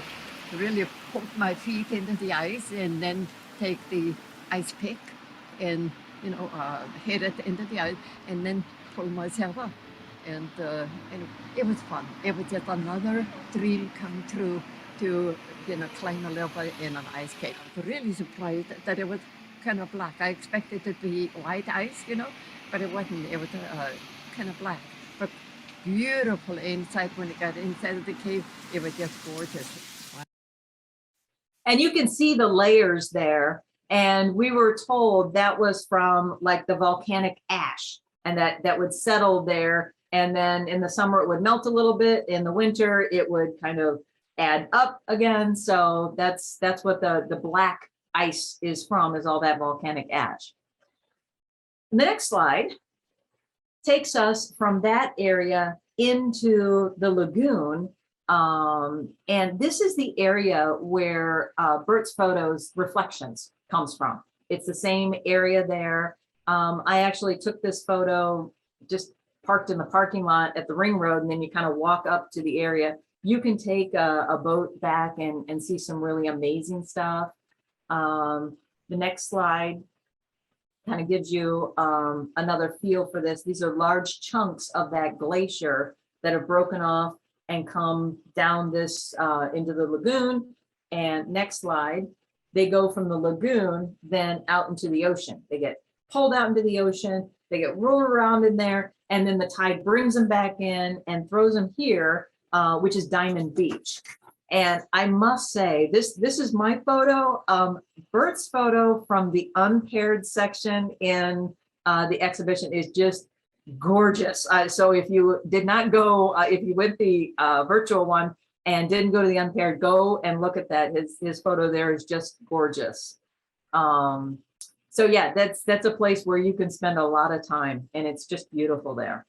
really poke my feet into the ice, and then take the ice pick and, you know, hit it into the ice, and then pull myself up. And it was fun. It was just another dream come true to, you know, climb a little bit in an ice cake. I was really surprised that it was kind of black. I expected it to be white ice, you know, but it wasn't. It was kind of black, but beautiful inside. When it got inside of the cave, it was just gorgeous. Wow. And you can see the layers there. And we were told that was from like the volcanic ash, and that would settle there. And then in the summer, it would melt a little bit. In the winter, it would kind of add up again. So that's what the black ice is from, is all that volcanic ash. And the next slide takes us from that area into the lagoon. And this is the area where Bert's photos reflections comes from. It's the same area there. I actually took this photo just parked in the parking lot at the ring road, and then you kind of walk up to the area. You can take a boat back and see some really amazing stuff. The next slide kind of gives you another feel for this. These are large chunks of that glacier that have broken off and come down this into the lagoon. And next slide, they go from the lagoon then out into the ocean. They get pulled out into the ocean, they get rolled around in there, and then the tide brings them back in and throws them here, which is Diamond Beach. And I must say, this is my photo. Bert's photo from the unpaired section in the exhibition is just gorgeous. So if you did not go, if you went the virtual one and didn't go to the unpaired, go and look at that. His photo there is just gorgeous. So yeah, that's a place where you can spend a lot of time, and it's just beautiful there.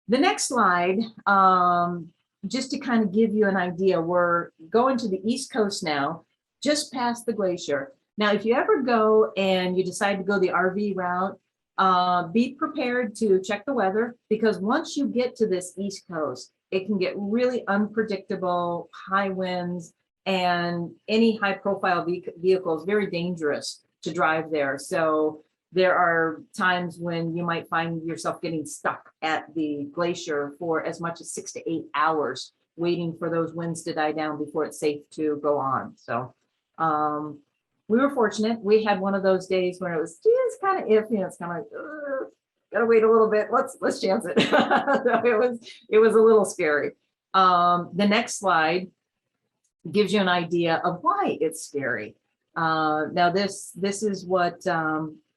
The next slide, just to kind of give you an idea, we're going to the East Coast now, just past the glacier. Now, if you ever go and you decide to go the RV route, be prepared to check the weather, because once you get to this East Coast, it can get really unpredictable, high winds, and any high profile vehicle is very dangerous to drive there. So there are times when you might find yourself getting stuck at the glacier for as much as 6 to 8 hours, waiting for those winds to die down before it's safe to go on. So we were fortunate. We had one of those days when it was just kind of iffy. It's kind of like, gotta wait a little bit. Let's chance it. So it was a little scary. The next slide gives you an idea of why it's scary. Now this is what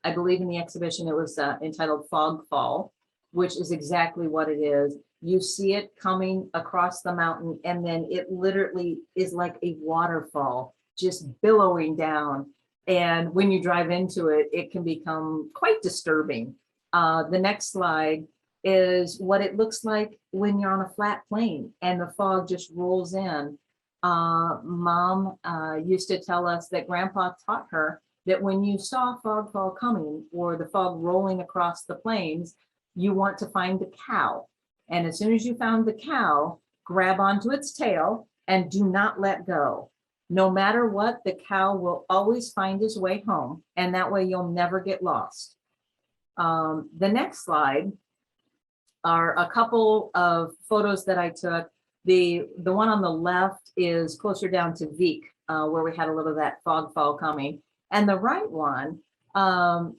I believe in the exhibition, it was entitled Fog Fall, which is exactly what it is. You see it coming across the mountain, and then it literally is like a waterfall just billowing down. And when you drive into it, it can become quite disturbing. The next slide is what it looks like when you're on a flat plane and the fog just rolls in. Mom used to tell us that Grandpa taught her that when you saw fog fall coming or the fog rolling across the plains, you want to find the cow. And as soon as you found the cow, grab onto its tail and do not let go. No matter what, the cow will always find his way home, and that way you'll never get lost. The next slide are a couple of photos that I took. The one on the left is closer down to Vik, where we had a little of that fog fall coming. And the right one, my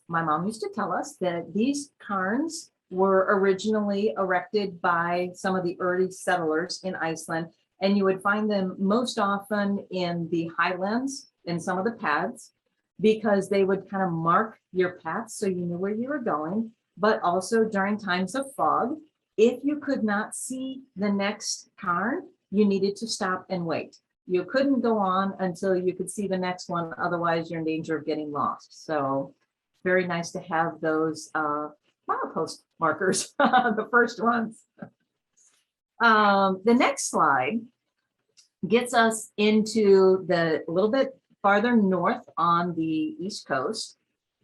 mom used to tell us that these cairns were originally erected by some of the early settlers in Iceland, and you would find them most often in the highlands, in some of the paths, because they would kind of mark your path so you knew where you were going, but also during times of fog, if you could not see the next cairn, you needed to stop and wait. You couldn't go on until you could see the next one, otherwise you're in danger of getting lost. So very nice to have those milepost markers, the first ones. The next slide gets us into the a little bit farther north on the East Coast.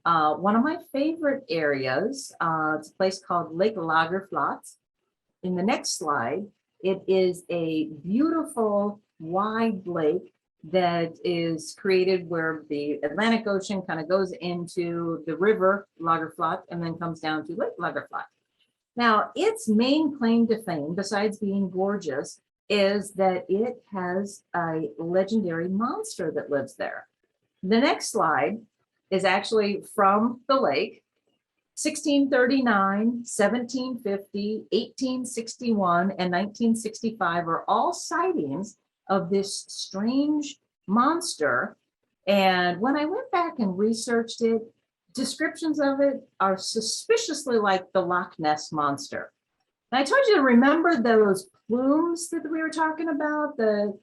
One of my favorite areas, it's a place called Lake Lagerflat. In the next slide, it is a beautiful wide lake that is created where the Atlantic Ocean kind of goes into the river Lagerflat and then comes down to Lake Lagerflat. Now, its main claim to fame, besides being gorgeous, is that it has a legendary monster that lives there. The next slide is actually from the lake. 1639, 1750, 1861, and 1965 are all sightings of this strange monster. And when I went back and researched it, descriptions of it are suspiciously like the Loch Ness monster. And I told you to remember those plumes that we were talking about, the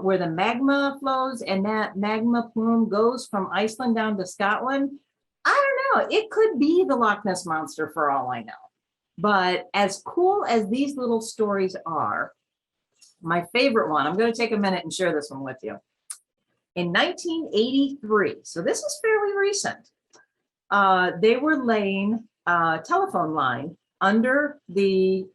where the magma flows, and that magma plume goes from Iceland down to Scotland. I don't know, it could be the Loch Ness monster for all I know. But as cool as these little stories are, my favorite one, I'm going to take a minute and share this one with you. In 1983, so this is fairly recent, they were laying a telephone line under the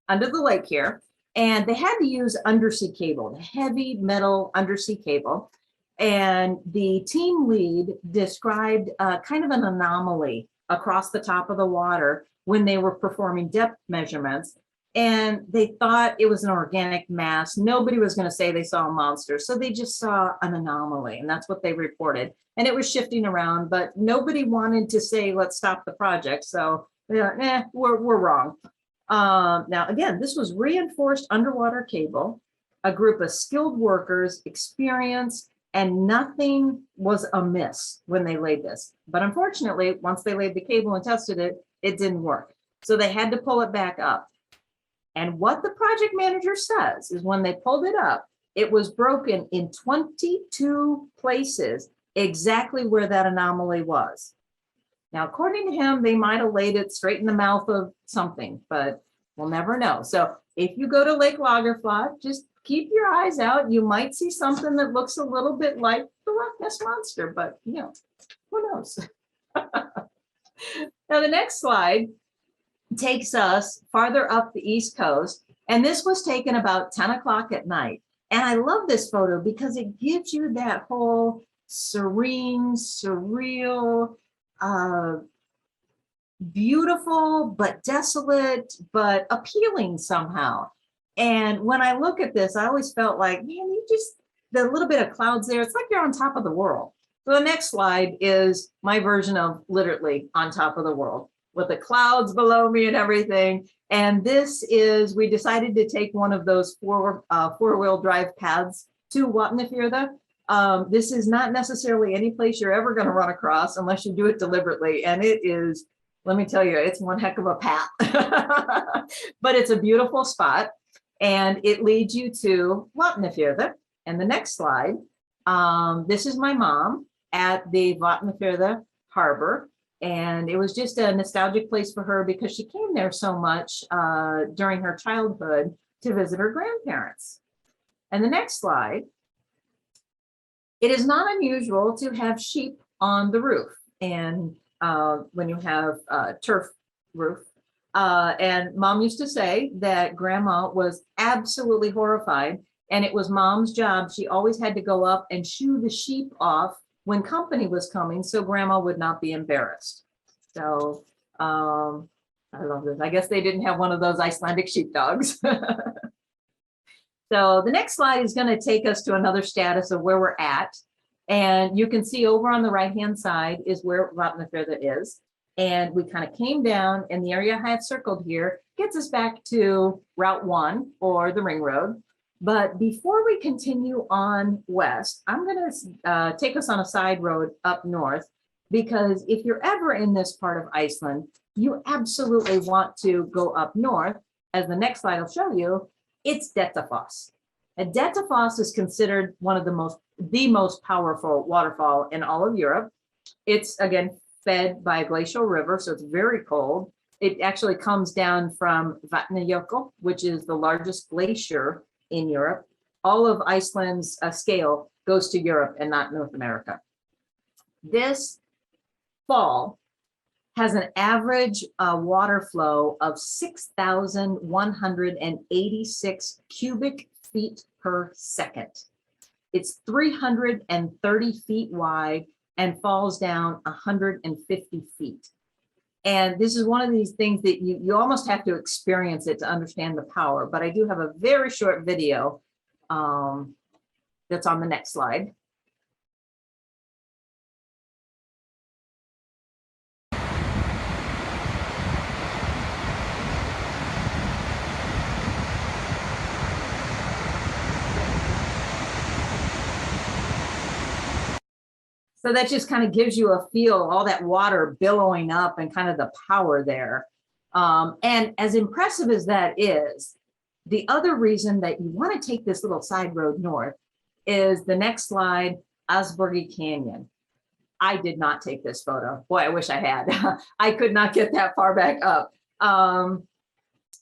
lake here, and they had to use undersea cable, heavy metal undersea cable. And the team lead described kind of an anomaly across the top of the water when they were performing depth measurements. And they thought it was an organic mass. Nobody was going to say they saw a monster. So they just saw an anomaly, and that's what they reported. And it was shifting around, but nobody wanted to say, let's stop the project. So we're wrong. Now, again, this was reinforced underwater cable, a group of skilled workers, experienced, and nothing was amiss when they laid this. But unfortunately, once they laid the cable and tested it, it didn't work. So they had to pull it back up. And what the project manager says is when they pulled it up, it was broken in 22 places, exactly where that anomaly was. Now, according to him, they might have laid it straight in the mouth of something, but we'll never know. So if you go to Lake Lagerflat, just keep your eyes out. You might see something that looks a little bit like the Loch Ness monster, but you know, who knows? Now, the next slide takes us farther up the East Coast, and this was taken about 10 o'clock at night. And I love this photo because it gives you that whole serene, surreal, beautiful, but desolate, but appealing somehow. And when I look at this, I always felt like, man, you just, the little bit of clouds there, it's like you're on top of the world. So the next slide is my version of literally on top of the world with the clouds below me and everything. And this is, we decided to take one of those four-wheel drive paths to Vatnafjörður. This is not necessarily any place you're ever going to run across unless you do it deliberately. And it is, let me tell you, it's one heck of a path. But it's a beautiful spot. And it leads you to Vatnafjörður. And the next slide, this is my mom at the Vatnafjörður harbor. And it was just a nostalgic place for her because she came there so much during her childhood to visit her grandparents. And the next slide, it is not unusual to have sheep on the roof. And when you have a turf roof, and mom used to say that grandma was absolutely horrified, and it was mom's job. She always had to go up and shoo the sheep off when company was coming so grandma would not be embarrassed. So I love this. I guess they didn't have one of those Icelandic sheepdogs. So the next slide is going to take us to another status of where we're at. And you can see over on the right-hand side is where Vatnafjörður is. And we kind of came down, and the area I have circled here gets us back to Route 1 or the Ring Road. But before we continue on west, I'm going to take us on a side road up north, because if you're ever in this part of Iceland, you absolutely want to go up north. As the next slide will show you, it's Dettifoss. And Dettifoss is considered one of the most powerful waterfall in all of Europe. It's, again, fed by a glacial river, so it's very cold. It actually comes down from Vatnajökull, which is the largest glacier in Europe. All of Iceland's scale goes to Europe and not North America. This fall has an average water flow of 6,186 cubic feet per second. It's 330 feet wide and falls down 150 feet. And this is one of these things that you almost have to experience it to understand the power. But I do have a very short video that's on the next slide. So that just kind of gives you a feel, all that water billowing up and kind of the power there. And as impressive as that is, the other reason that you want to take this little side road north is the next slide, Asbury Canyon. I did not take this photo. Boy, I wish I had. I could not get that far back up.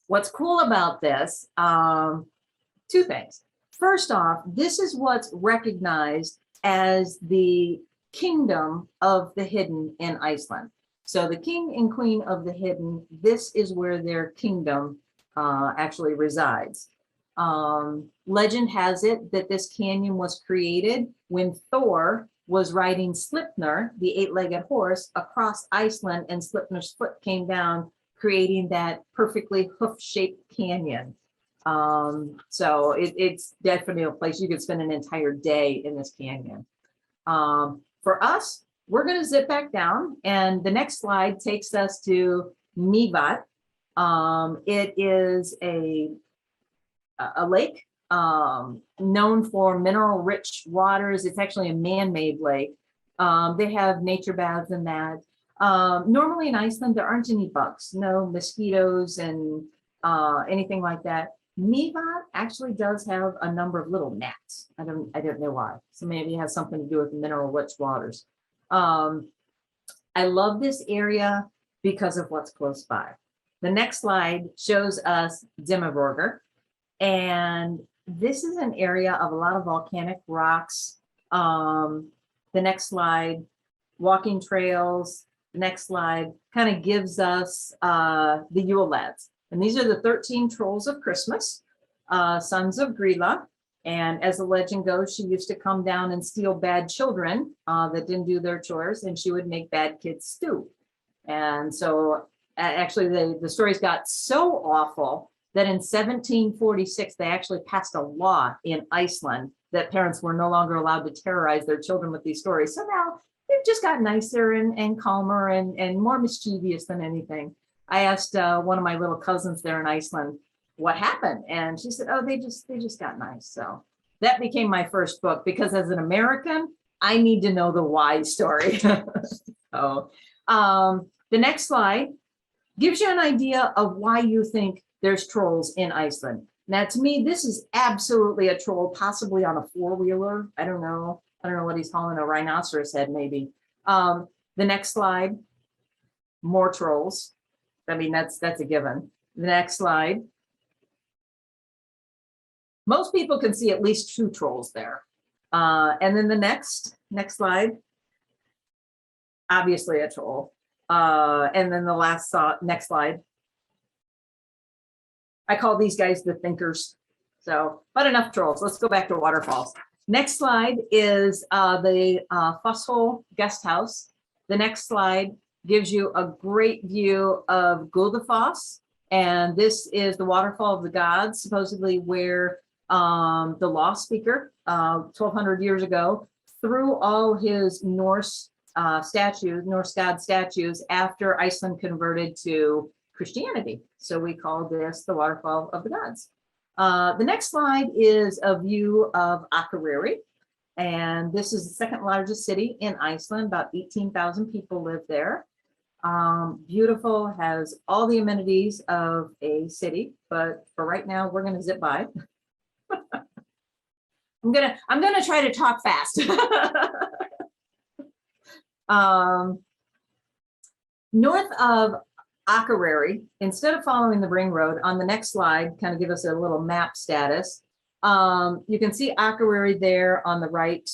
What's cool about this, two things. First off, this is what's recognized as the Kingdom of the Hidden in Iceland. So the king and queen of the hidden, this is where their kingdom actually resides. Legend has it that this canyon was created when Thor was riding Sleipnir, the eight-legged horse, across Iceland, and Sleipnir's foot came down, creating that perfectly hoof-shaped canyon. So it's definitely a place you could spend an entire day in this canyon. For us, we're going to zip back down, and the next slide takes us to Mývatn. It is a lake known for mineral-rich waters. It's actually a man-made lake. They have nature baths in that. Normally in Iceland, there aren't any bugs, no mosquitoes and anything like that. Mývatn actually does have a number of little gnats. I don't know why. So maybe it has something to do with mineral-rich waters. I love this area because of what's close by. The next slide shows us Dimmuborgir, and this is an area of a lot of volcanic rocks. The next slide, walking trails. The next slide kind of gives us the Yule lads. And these are the 13 trolls of Christmas, sons of Grilla. And as the legend goes, she used to come down and steal bad children that didn't do their chores, and she would make bad kids stew. And so actually the stories got so awful that in 1746, they actually passed a law in Iceland that parents were no longer allowed to terrorize their children with these stories. So now they've just got nicer and calmer and more mischievous than anything. I asked one of my little cousins there in Iceland what happened, and she said, "Oh, they just got nice." So that became my first book, because as an American, I need to know the why story. So the next slide gives you an idea of why you think there's trolls in Iceland. Now, to me, this is absolutely a troll, possibly on a four-wheeler. I don't know what he's hauling, a rhinoceros head, maybe. The next slide, more trolls. I mean, that's a given. The next slide. Most people can see at least two trolls there. And then the next slide, obviously a troll. And then the next slide. I call these guys the thinkers. So, but enough trolls. Let's go back to waterfalls. Next slide is the Fosshol guest house. The next slide gives you a great view of Guldafoss. And this is the waterfall of the gods, supposedly where the law speaker 1,200 years ago threw all his Norse god statues after Iceland converted to Christianity. So we call this the waterfall of the gods. The next slide is a view of Akureyri. And this is the second largest city in Iceland. About 18,000 people live there. Beautiful, has all the amenities of a city, but for right now, we're going to zip by. I'm gonna try to talk fast. North of Akureyri, instead of following the ring road, on the next slide, kind of give us a little map status. You can see Akureyri there on the right.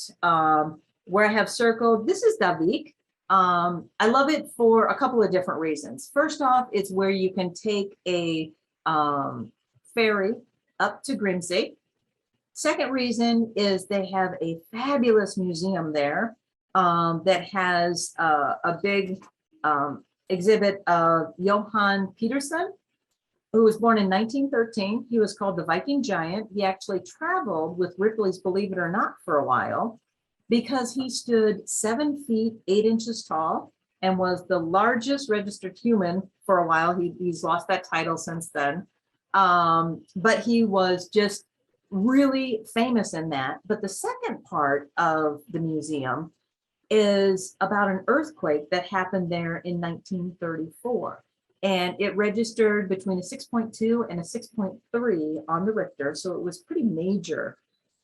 where I have circled, this is Davik. I love it for a couple of different reasons. First off, it's where you can take a ferry up to Grimsey. Second reason is they have a fabulous museum there that has a big exhibit of Johan Petersen, who was born in 1913. He was called the Viking Giant. He actually traveled with Ripley's Believe It or Not for a while because he stood 7 feet 8 inches tall and was the largest registered human for a while. He's lost that title since then. But he was just really famous in that. But the second part of the museum is about an earthquake that happened there in 1934. And it registered between a 6.2 and a 6.3 on the Richter. So it was pretty major.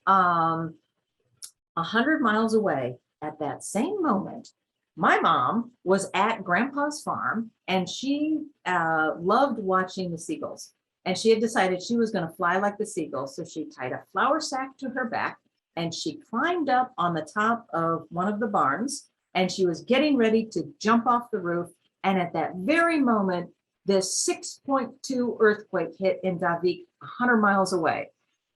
100 miles away at that same moment, my mom was at Grandpa's farm and she loved watching the seagulls. And she had decided she was going to fly like the seagulls. So she tied a flour sack to her back and she climbed up on the top of one of the barns and she was getting ready to jump off the roof. And at that very moment, this 6.2 earthquake hit in Davik, 100 miles away.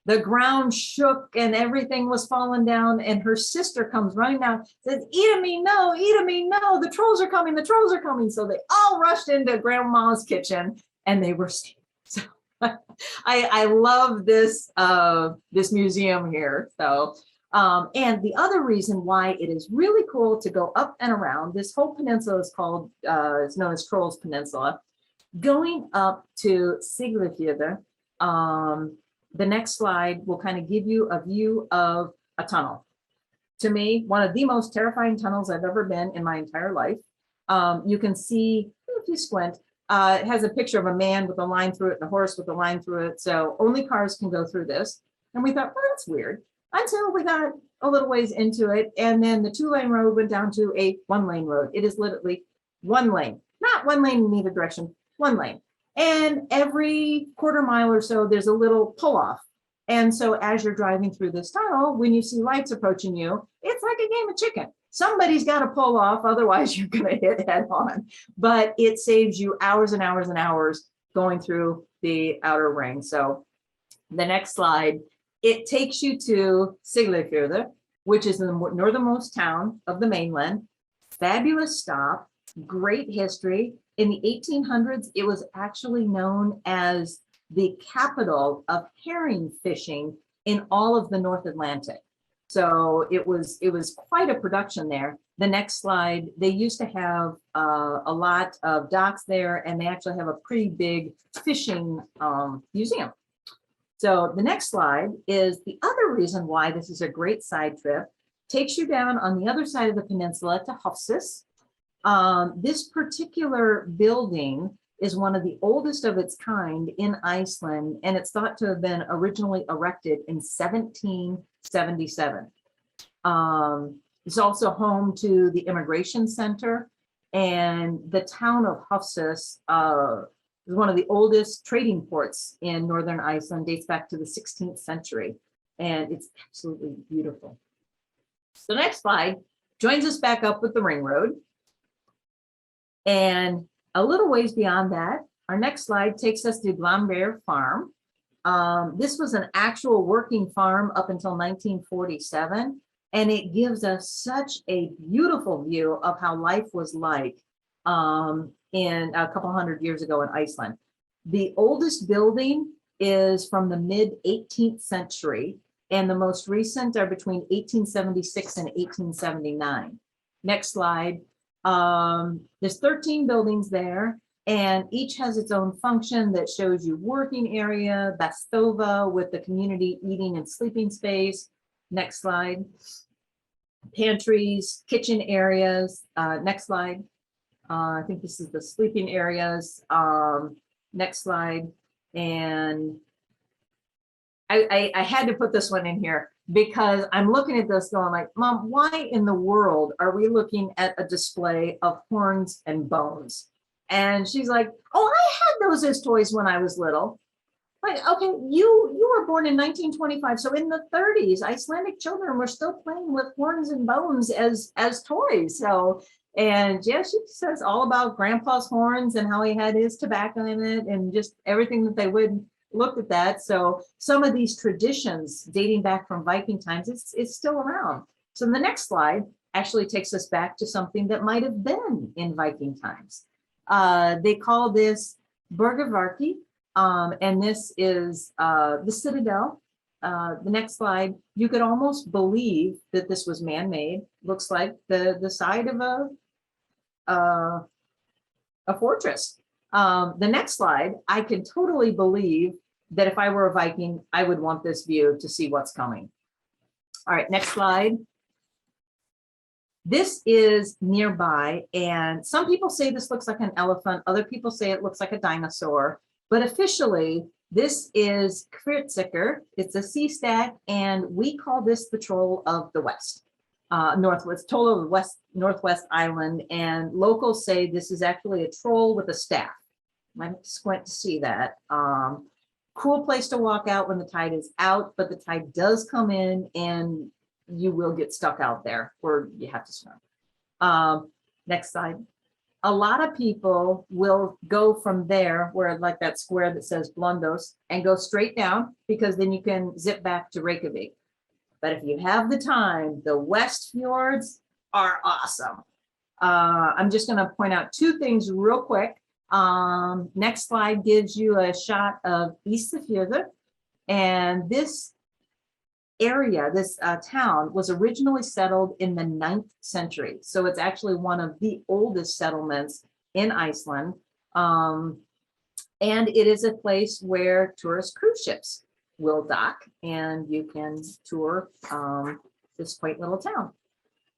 The ground shook and everything was falling down. And her sister comes running down, says, Ida-me, no, Ida-me, no, the trolls are coming, the trolls are coming. So they all rushed into Grandma's kitchen and they were safe. So I love this this museum here. So and the other reason why it is really cool to go up and around, this whole peninsula is called, it's known as Trolls Peninsula. Going up to Siglufjordur, the next slide will kind of give you a view of a tunnel. To me, one of the most terrifying tunnels I've ever been in my entire life. You can see, if you squint, it has a picture of a man with a line through it and a horse with a line through it. So only cars can go through this. And we thought, well, that's weird. Until we got a little ways into it. And then the 2-lane road went down to a 1-lane road. It is literally 1 lane, not 1 lane in either direction, 1 lane. And every quarter mile or so, there's a little pull off. And so as you're driving through this tunnel, when you see lights approaching you, it's like a game of chicken. Somebody's got to pull off, otherwise you're going to hit head on. But it saves you hours and hours and hours going through the outer ring. So the next slide, it takes you to Siglufjordur, which is the northernmost town of the mainland. Fabulous stop, great history. In the 1800s, it was actually known as the capital of herring fishing in all of the North Atlantic. So it was quite a production there. The next slide, they used to have a lot of docks there, and they actually have a pretty big fishing museum. So the next slide is the other reason why this is a great side trip. Takes you down on the other side of the peninsula to Hofsís. This particular building is one of the oldest of its kind in Iceland, and it's thought to have been originally erected in 1777. It's also home to the Immigration Center, and the town of Hofsís is one of the oldest trading ports in northern Iceland, dates back to the 16th century, and it's absolutely beautiful. So the next slide joins us back up with the ring road. And a little ways beyond that, our next slide takes us to Glambear Farm. This was an actual working farm up until 1947, and it gives us such a beautiful view of how life was like in a couple hundred years ago in Iceland. The oldest building is from the mid-18th century, and the most recent are between 1876 and 1879. Next slide. There's 13 buildings there, and each has its own function that shows you working area, Bastova with the community eating and sleeping space. Next slide. Pantries, kitchen areas. Next slide. I think this is the sleeping areas. Next slide. And I had to put this one in here because I'm looking at this going like, Mom, why in the world are we looking at a display of horns and bones? And she's like, oh, I had those as toys when I was little. Like, okay, you were born in 1925, so in the 30s, Icelandic children were still playing with horns and bones as toys. So, and yeah, she says all about Grandpa's horns and how he had his tobacco in it, and just everything that they would looked at that. So some of these traditions dating back from Viking times, it's still around. So the next slide actually takes us back to something that might have been in Viking times. They call this Borgarvarki. And this is the citadel. The next slide, you could almost believe that this was man-made. Looks like the side of a fortress. The next slide, I could totally believe that if I were a Viking, I would want this view to see what's coming. All right, next slide. This is nearby, and some people say this looks like an elephant. Other people say it looks like a dinosaur. But officially, this is Kvirtsikker. It's a sea stack, and we call this the Troll of the West, Northwest, Troll of the West, Northwest Island. And locals say this is actually a troll with a staff. Might have to squint to see that. Cool place to walk out when the tide is out, but the tide does come in, and you will get stuck out there, or you have to swim. Next slide. A lot of people will go from there, where like that square that says Blundos, and go straight down, because then you can zip back to Reykjavik. But if you have the time, the West Fjords are awesome. I'm just going to point out two things real quick. Next slide gives you a shot of Ísafjörður, and this area, this town was originally settled in the 9th century. So it's actually one of the oldest settlements in Iceland. And it is a place where tourist cruise ships will dock, and you can tour this quaint little town.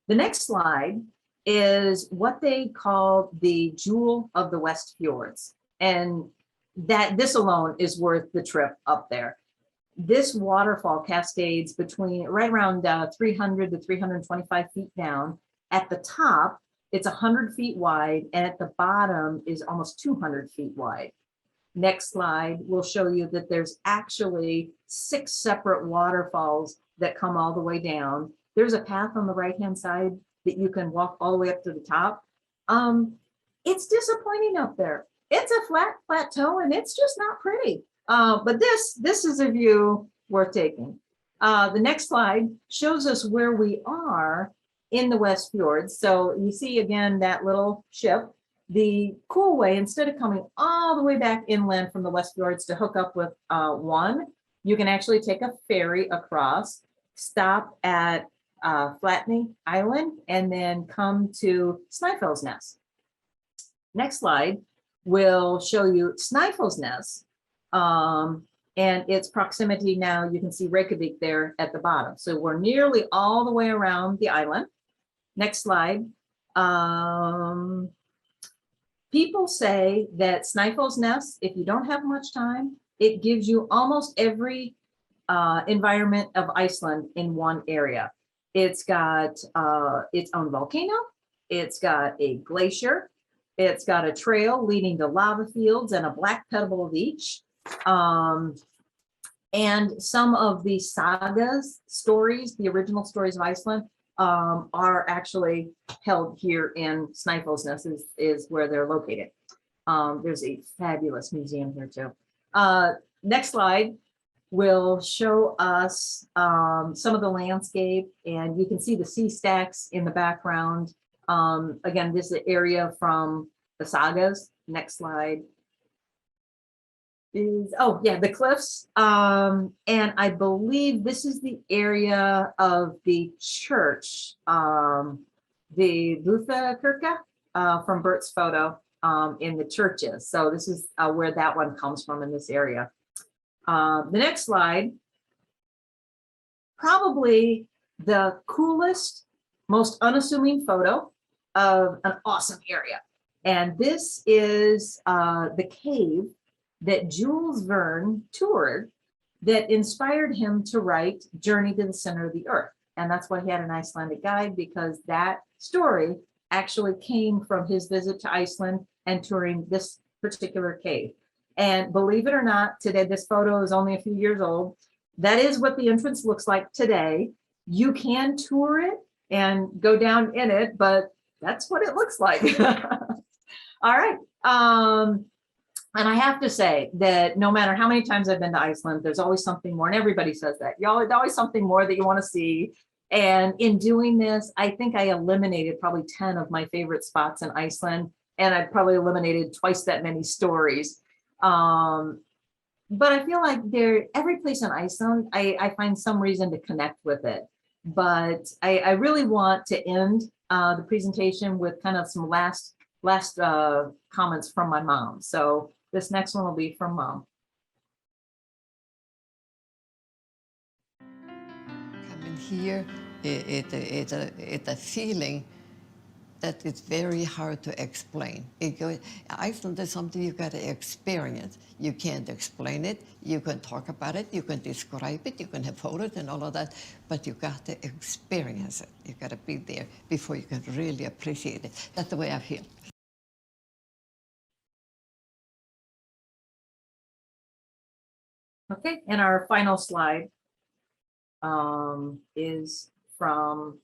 The next slide is what they call the Jewel of the West Fjords. And that this alone is worth the trip up there. This waterfall cascades between right around 300 to 325 feet down. At the top, it's 100 feet wide, and at the bottom is almost 200 feet wide. Next slide will show you that there's actually 6 separate waterfalls that come all the way down. There's a path on the right-hand side that you can walk all the way up to the top. It's disappointing up there. It's a flat plateau, and it's just not pretty. But this is a view worth taking. The next slide shows us where we are in the West Fjords. So you see again that little ship. The cool way, instead of coming all the way back inland from the West Fjords to hook up with one, you can actually take a ferry across, stop at Flatney Island, and then come to Snæfellsnes. Next slide will show you Snæfellsnes. And its proximity now, you can see Reykjavik there at the bottom. So we're nearly all the way around the island. Next slide. People say that Snæfellsnes, if you don't have much time, it gives you almost every environment of Iceland in one area. It's got its own volcano. It's got a glacier. It's got a trail leading to lava fields and a black pebble beach. And some of the sagas stories, the original stories of Iceland, are actually held here in Snæfellsnes, is where they're located. There's a fabulous museum here too. Next slide will show us some of the landscape, and you can see the sea stacks in the background. Again, this is the area from the sagas. Next slide is, oh yeah, the cliffs. And I believe this is the area of the church, the Búðakirkja, from Bert's photo, in the churches. So this is where that one comes from in this area. The next slide, probably the coolest, most unassuming photo of an awesome area. And this is the cave that Jules Verne toured that inspired him to write Journey to the Center of the Earth. And that's why he had an Icelandic guide, because that story actually came from his visit to Iceland and touring this particular cave. And believe it or not, today, this photo is only a few years old. That is what the entrance looks like today. You can tour it and go down in it, but that's what it looks like. All right. And I have to say that no matter how many times I've been to Iceland, there's always something more. And everybody says that. Y'all, there's always something more that you want to see. And in doing this, I think I eliminated probably 10 of my favorite spots in Iceland. And I probably eliminated twice that many stories. But I feel like every place in Iceland, I find some reason to connect with it. But I really want to end the presentation with kind of some last comments from my mom. So this next one will be from Mom. Coming here, it's a feeling that it's very hard to explain. Iceland is something you got to experience. You can't explain it. You can talk about it. You can describe it. You can have photos and all of that, but you got to experience it. You got to be there before you can really appreciate it. That's the way I feel. Okay, and our final slide is from.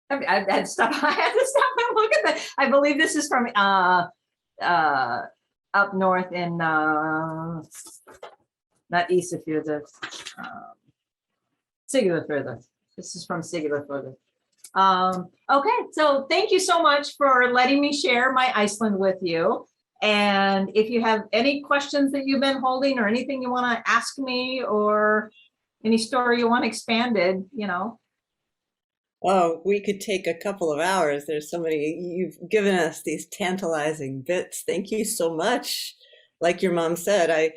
I had to stop. I had to stop and look at that. I believe this is from up north in not Ísafjörður, Siglufjörður. This is from Siglufjörður. Okay, so thank you so much for letting me share my Iceland with you. And if you have any questions that you've been holding or anything you want to ask me or any story you want expanded, you know. Oh, we could take a couple of hours. There's so many. You've given us these tantalizing bits. Thank you so much. Like your mom said, I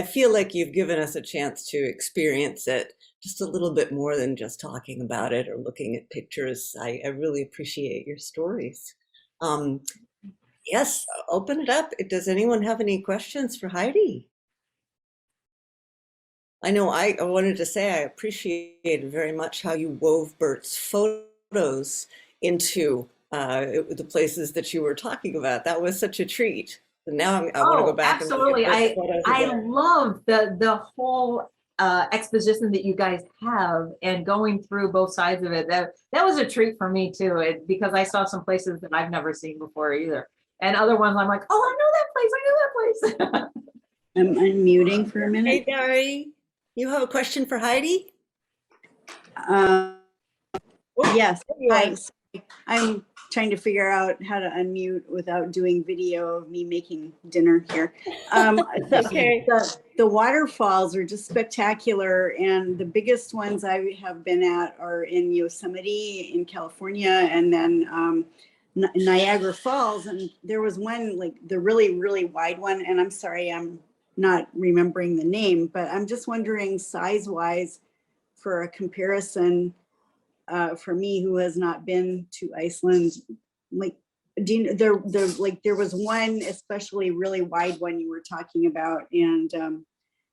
feel like you've given us a chance to experience it just a little bit more than just talking about it or looking at pictures. I really appreciate your stories. Yes, open it up. Does anyone have any questions for Heidi? I know I wanted to say I appreciated very much how you wove Bert's photos into the places that you were talking about. That was such a treat. And now I want to go back absolutely. and look at Bert's photos I again. love the whole exposition that you guys have and going through both sides of it. That was a treat for me too, because I saw some places that I've never seen before either. And other ones I'm like, oh, I know that place. I know that place. I'm unmuting for a minute. Hey, Dari, you have a question for Heidi? Yes. There you are. Hi. Sorry. I'm trying to figure out how to unmute without doing video of me making dinner here. Okay. The waterfalls are just spectacular, and the biggest ones I have been at are in Yosemite in California, and then Niagara Falls. And there was one, like the really, really wide one, and I'm sorry, I'm not remembering the name, but I'm just wondering size-wise for a comparison for me who has not been to Iceland, like there was one especially really wide one you were talking about, and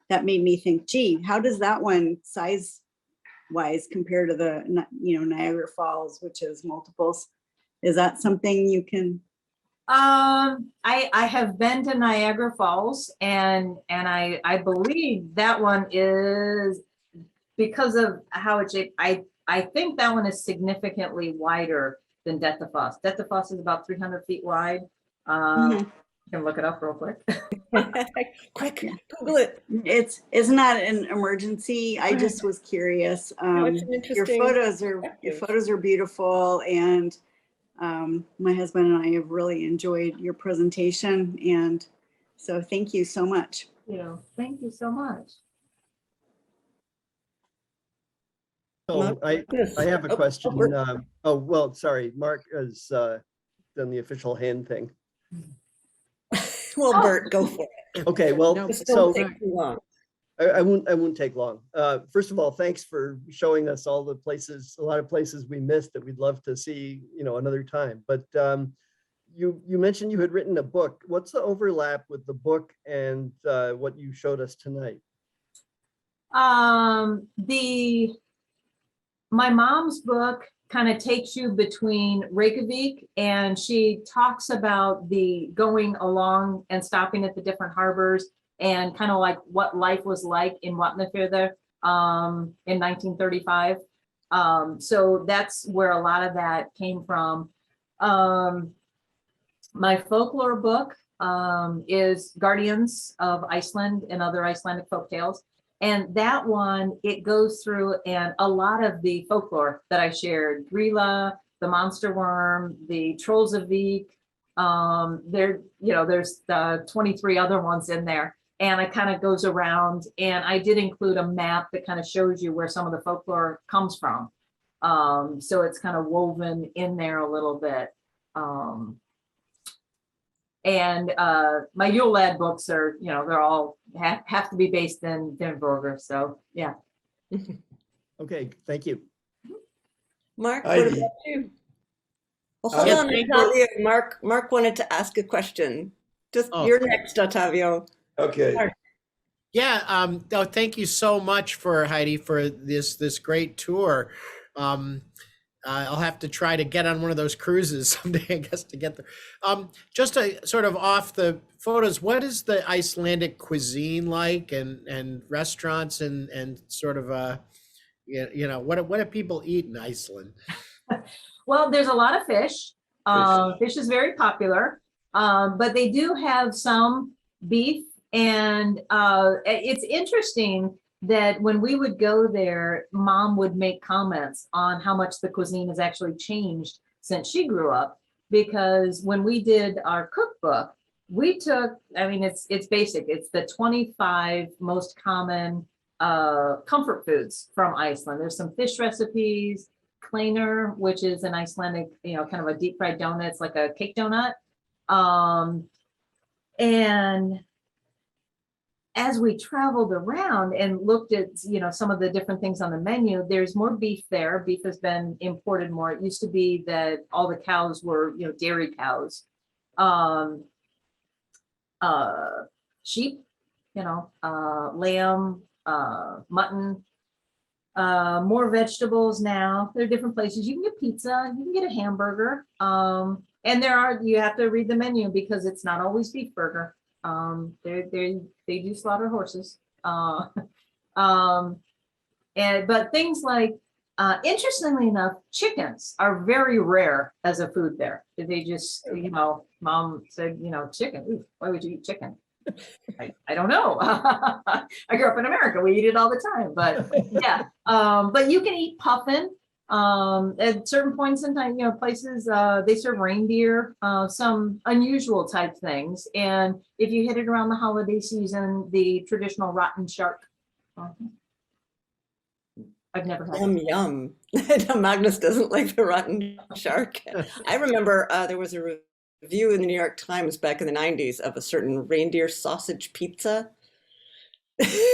that made me think, gee, how does that one size-wise compare to the Niagara Falls, which is multiples? Is that something you can? I have been to Niagara Falls, and I believe that one is, because of how it's shaped, I think that one is significantly wider than Dettifoss. Dettifoss is about 300 feet wide. You can look it up real quick. Quick, Google it. It's not an emergency. I just was curious. No, it's an Your photos are beautiful, and my husband and I have really enjoyed your presentation, and so thank you so much. Thank you so much. So I have a question. Oh, well, sorry, Mark has done the official hand thing. Well, Bert, go for it. Okay, well, Just so don't take too long. I won't take long. First of all, thanks for showing us all the places, a lot of places we missed that we'd love to see, another time. But you mentioned you had written a book. What's the overlap with the book and what you showed us tonight? My mom's book kind of takes you between Reykjavik, and she talks about the going along and stopping at the different harbors and kind of like what life was like in Vatnafjörður in 1935. So that's where a lot of that came from. My folklore book is Guardians of Iceland and Other Icelandic Folktales. And that one, it goes through and a lot of the folklore that I shared, Grilla, the monster worm, the trolls of Vik, there's 23 other ones in there. And it kind of goes around, and I did include a map that kind of shows you where some of the folklore comes from. So it's kind of woven in there a little bit. And my Yule Lad books are, they're all have to be based in Denver. So yeah. Okay, thank you. Mark, what Heidi. about you? Well, hold Yeah, on, thank you. Ottavio. Mark wanted to ask a question. Just Oh. you're next, Ottavio. Okay. Mark. Yeah, no, thank you so much for Heidi for this great tour. I'll have to try to get on one of those cruises someday, I guess, to get there. Just to sort of off the photos, what is the Icelandic cuisine like, and restaurants, and sort of what do people eat in Iceland? Well, there's a lot of fish. Fish is very popular, but they do have some beef. And it's interesting that when we would go there, Mom would make comments on how much the cuisine has actually changed since she grew up. Because when we did our cookbook, we took, it's basic. It's the 25 most common comfort foods from Iceland. There's some fish recipes, kleiner, which is an Icelandic, kind of a deep fried donut. It's like a cake donut. And as we traveled around and looked at, some of the different things on the menu, there's more beef there. Beef has been imported more. It used to be that all the cows were, dairy cows. Sheep, lamb, mutton, more vegetables now. There are different places. You can get pizza, you can get a hamburger. And you have to read the menu because it's not always beef burger. They do slaughter horses. But things like, interestingly enough, chickens are very rare as a food there. They just, Mom said, chicken, ooh, why would you eat chicken? I don't know. I grew up in America. We eat it all the time, but yeah. But you can eat puffin. At certain points in time, places, they serve reindeer, some unusual type things. And if you hit it around the holiday season, the traditional rotten shark. I've never had it. Yum. Magnus doesn't like the rotten shark. I remember there was a review in the New York Times back in the 90s of a certain reindeer sausage pizza,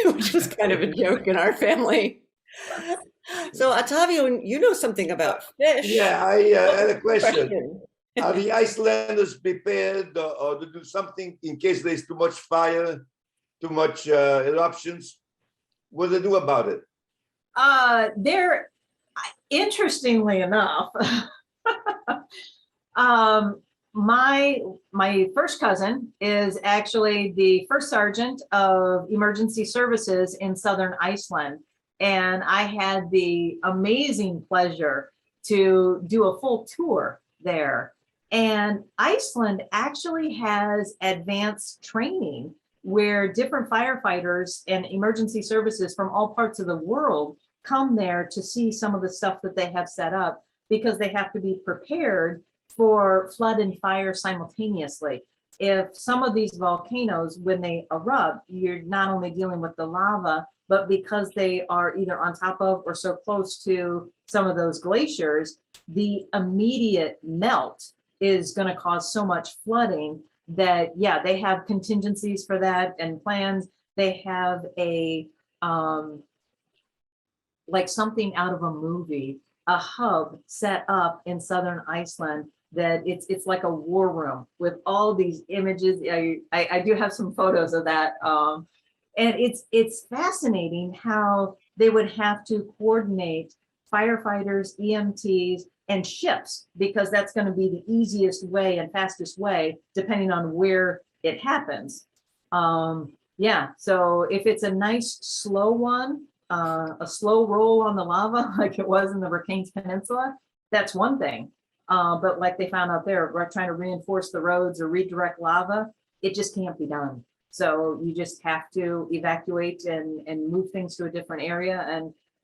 which was kind of a joke in our family. So, Ottavio, you know something about fish. Yeah, I had a question. Are the Icelanders prepared or to do something in case there's too much fire, too much eruptions? What do they do about it? They're, interestingly enough, my first cousin is actually the first sergeant of emergency services in southern Iceland. And I had the amazing pleasure to do a full tour there. And Iceland actually has advanced training where different firefighters and emergency services from all parts of the world come there to see some of the stuff that they have set up, because they have to be prepared for flood and fire simultaneously. If some of these volcanoes, when they erupt, you're not only dealing with the lava, but because they are either on top of or so close to some of those glaciers, the immediate melt is going to cause so much flooding that, yeah, they have contingencies for that and plans. They have a, like something out of a movie, a hub set up in southern Iceland that it's like a war room with all these images. I do have some photos of that. And it's fascinating how they would have to coordinate firefighters, EMTs, and ships, because that's going to be the easiest way and fastest way, depending on where it happens. Yeah, so if it's a nice slow one, a slow roll on the lava, like it was in the Hurricanes Peninsula, that's one thing. But like they found out there, we're trying to reinforce the roads or redirect lava, it just can't be done. So you just have to evacuate and move things to a different area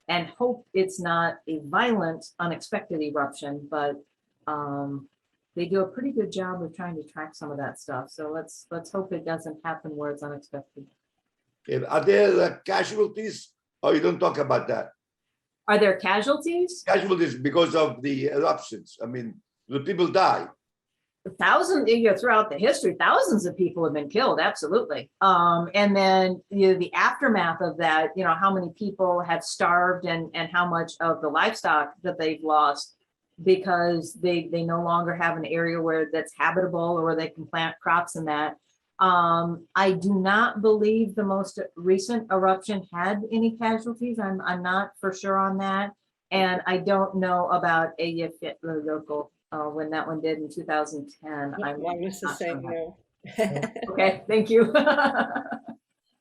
and hope it's not a violent, unexpected eruption, but they do a pretty good job of trying to track some of that stuff. So let's hope it doesn't happen where it's unexpected. Okay, are there casualties, or you don't talk about that? Are there casualties? Casualties because of the eruptions. I mean, the people die. Thousands, throughout the history, thousands of people have been killed, absolutely. And then the aftermath of that, how many people have starved and how much of the livestock that they've lost because they no longer have an area where that's habitable or where they can plant crops and that. I do not believe the most recent eruption had any casualties. I'm not for sure on that. And I don't know about Eyjafjallajökull. When that one did in 2010. I'm Magnus is not sure saying about- no. Okay, thank you.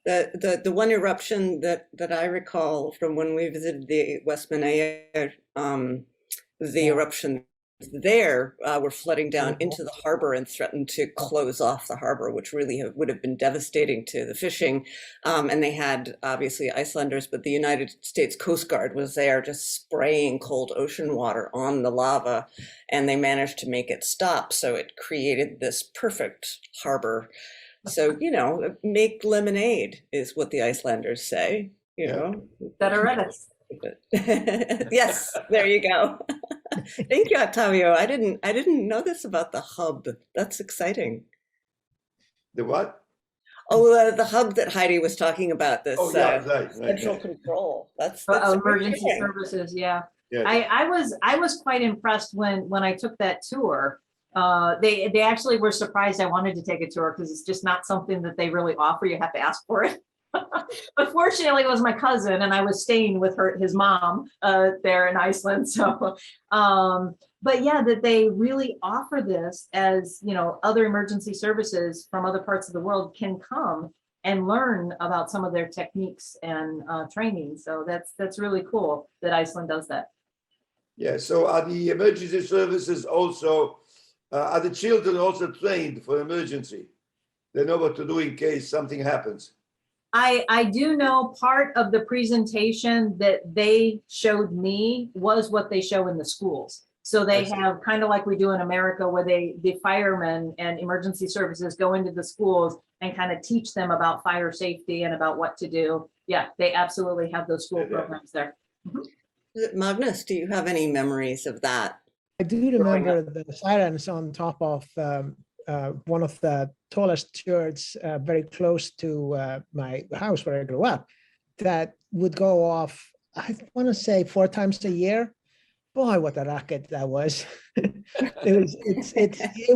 The one eruption that I recall from when we visited the Westman Eyre, the eruption there were flooding down into the harbor and threatened to close off the harbor, which really would have been devastating to the fishing. And they had obviously Icelanders, but the United States Coast Guard was there just spraying cold ocean water on the lava, and they managed to make it stop. So it created this perfect harbor. So, make lemonade is what the Icelanders say, Better at us. Yes, there you go. Thank you, Octavio. I didn't know this about the hub. That's exciting. The what? Oh, the hub that Heidi was talking about. This Oh, yeah, right. central control. That's Emergency exciting. services, yeah. Yeah. I was quite impressed when I took that tour. They actually were surprised I wanted to take a tour because it's just not something that they really offer. You have to ask for it. But fortunately, it was my cousin, and I was staying with his mom there in Iceland. So, but yeah, that they really offer this as other emergency services from other parts of the world can come and learn about some of their techniques and training. So that's really cool that Iceland does that. Yeah. So are the emergency services also? Are the children also trained for emergency? They know what to do in case something happens. I do know part of the presentation that they showed me was what they show in the schools. So they have kind of like we do in America, where the firemen and emergency services go into the schools and kind of teach them about fire safety and about what to do. Yeah, they absolutely have those school programs there. Magnus, do you have any memories of that? I do remember the sirens on top of one of the tallest churches very close to my house where I grew up, that would go off, I want to say 4 times a year. Boy, what a racket that was. It'll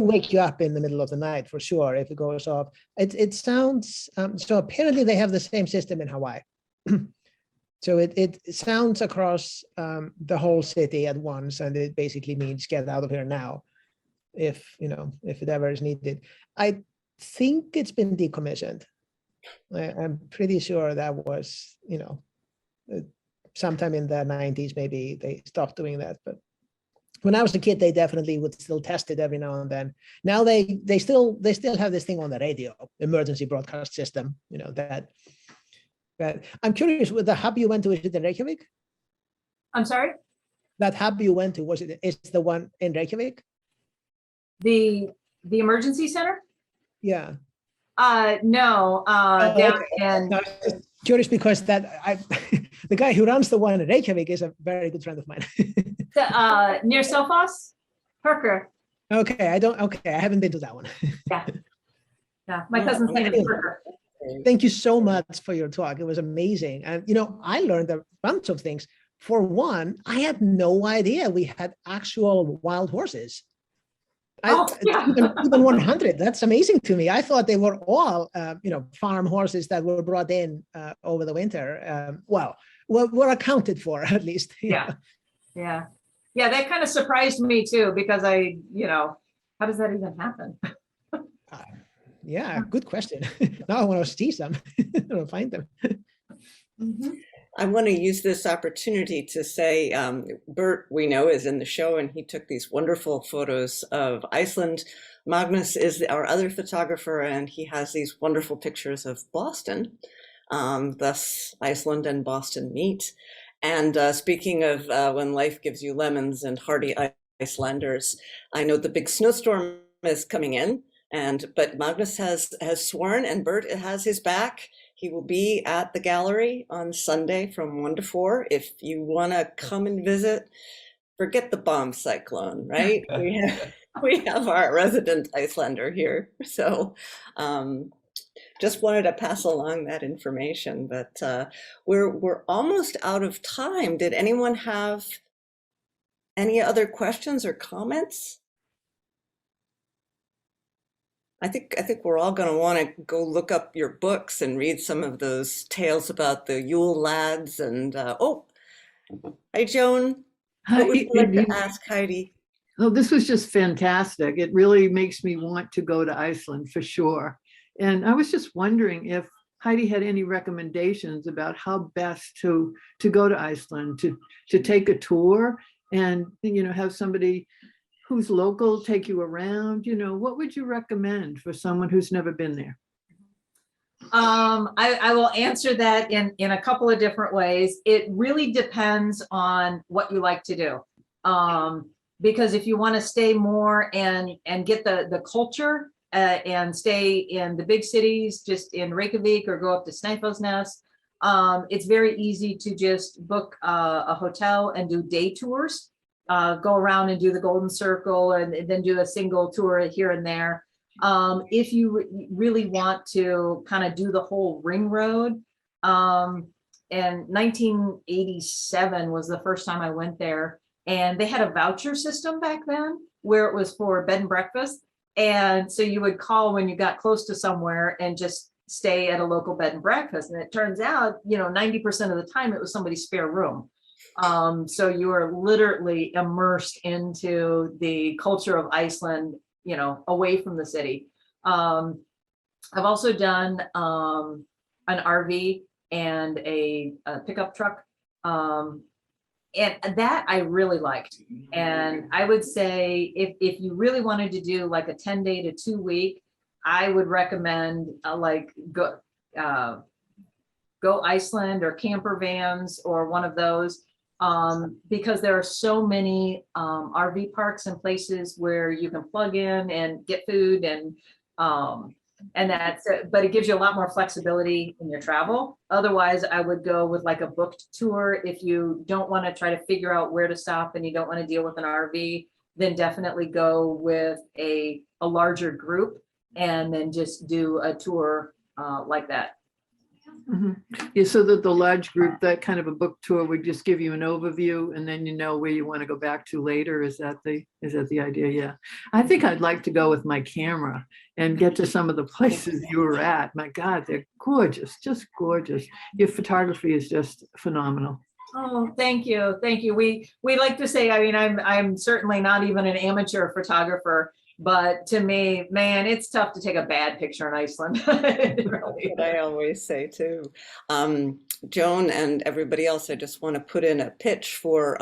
wake you up in the middle of the night for sure if it goes off. It sounds, so apparently they have the same system in Hawaii. So it sounds across the whole city at once, and it basically means get out of here now, if it ever is needed. I think it's been decommissioned. I'm pretty sure that was, sometime in the 90s, maybe they stopped doing that. But when I was a kid, they definitely would still test it every now and then. Now they still have this thing on the radio, emergency broadcast system, that I'm curious, with the hub you went to, is it in Reykjavik? I'm sorry? That hub you went to, is the one in Reykjavik? The emergency center? Yeah. No, down in No, curious because the guy who runs the one in Reykjavik is a very good friend of mine. near Selfoss, Parker. Okay, I haven't been to that one. Yeah, my cousin's name is Parker. Thank you so much for your talk. It was amazing. And, I learned a bunch of things. For one, I had no idea we had actual wild horses. Even 100. That's amazing to me. I thought they were all, farm horses that were brought in over the winter. Were accounted for, at least. Yeah. Yeah. Yeah, that kind of surprised me too, because how does that even happen? Yeah, good question. Now I want to see some. I want to find them. Mhm. I want to use this opportunity to say, Bert, we know, is in the show, and he took these wonderful photos of Iceland. Magnus is our other photographer, and he has these wonderful pictures of Boston. Thus, Iceland and Boston meet. And speaking of when life gives you lemons and hardy Icelanders, I know the big snowstorm is coming in, but Magnus has sworn, and Bert has his back. He will be at the gallery on Sunday from 1 to 4. If you want to come and visit, forget the bomb cyclone, right? We have our resident Icelander here. So just wanted to pass along that information, but we're almost out of time. Did anyone have any other questions or comments? I think we're all going to want to go look up your books and read some of those tales about the Yule lads. And hi, Joan. What would you like to ask Heidi? Oh, this was just fantastic. It really makes me want to go to Iceland for sure. And I was just wondering if Heidi had any recommendations about how best to go to Iceland, to take a tour and have somebody who's local take you around. What would you recommend for someone who's never been there? I will answer that in a couple of different ways. It really depends on what you like to do. Because if you want to stay more and get the culture and stay in the big cities, just in Reykjavik or go up to Snæfellsnes, it's very easy to just book a hotel and do day tours. Go around and do the Golden Circle and then do a single tour here and there. If you really want to kind of do the whole ring road, and 1987 was the first time I went there, and they had a voucher system back then where it was for bed and breakfast. And so you would call when you got close to somewhere and just stay at a local bed and breakfast. And it turns out, 90% of the time it was somebody's spare room. So you are literally immersed into the culture of Iceland, away from the city. I've also done an RV and a pickup truck. And that I really liked. And I would say if you really wanted to do like a 10-day to 2-week, I would recommend go Iceland or camper vans or one of those. Because there are so many RV parks and places where you can plug in and get food and that's it. But it gives you a lot more flexibility in your travel. Otherwise, I would go with like a booked tour. If you don't want to try to figure out where to stop and you don't want to deal with an RV, then definitely go with a larger group and then just do a tour like that. Mhm. Yeah, so that the large group, that kind of a book tour would just give you an overview and then where you want to go back to later. Is that the idea? Yeah. I think I'd like to go with my camera and get to some of the places you were at. My God, they're gorgeous, just gorgeous. Your photography is just phenomenal. Oh, thank you. Thank you. We like to say, I'm certainly not even an amateur photographer, but to me, man, it's tough to take a bad picture in Iceland. Really. What I always say too. Joan and everybody else, I just want to put in a pitch for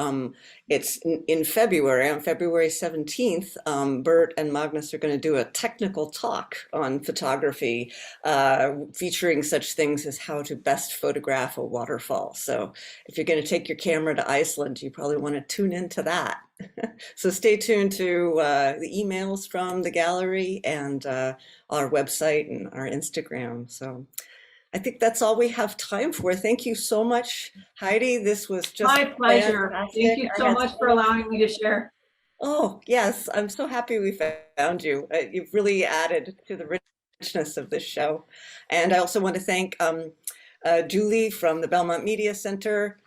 it's in February, on February 17th, Bert and Magnus are going to do a technical talk on photography, featuring such things as how to best photograph a waterfall. So if you're going to take your camera to Iceland, you probably want to tune into that. So stay tuned to the emails from the gallery and our website and our Instagram. So I think that's all we have time for. Thank you so much, Heidi. This was just my pleasure. fantastic. Thank you so much for allowing me to share. Oh, yes. I'm so happy we found you. You've really added to the richness of this show. And I also want to thank Julie from the Belmont Media Center,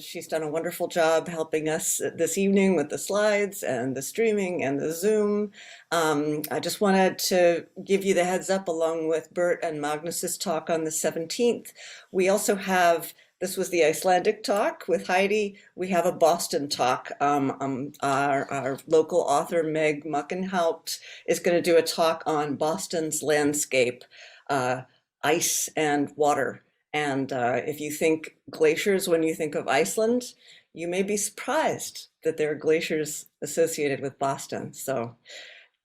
She's done a wonderful job helping us this evening with the slides and the streaming and the Zoom. I just wanted to give you the heads up along with Bert and Magnus's talk on the 17th. We also have, this was the Icelandic talk with Heidi. We have a Boston talk. Our local author, Meg Muckenhaupt, is going to do a talk on Boston's landscape, ice and water. And if you think glaciers when you think of Iceland, you may be surprised that there are glaciers associated with Boston. So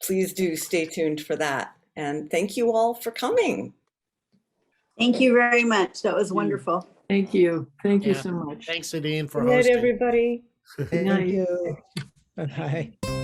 please do stay tuned for that. And thank you all for coming. Thank you very much. That was wonderful. Thank you. Thank you Yeah. so much. Thanks, Adine, for Good night, hosting. everybody. Good night. Thank you. Bye-bye.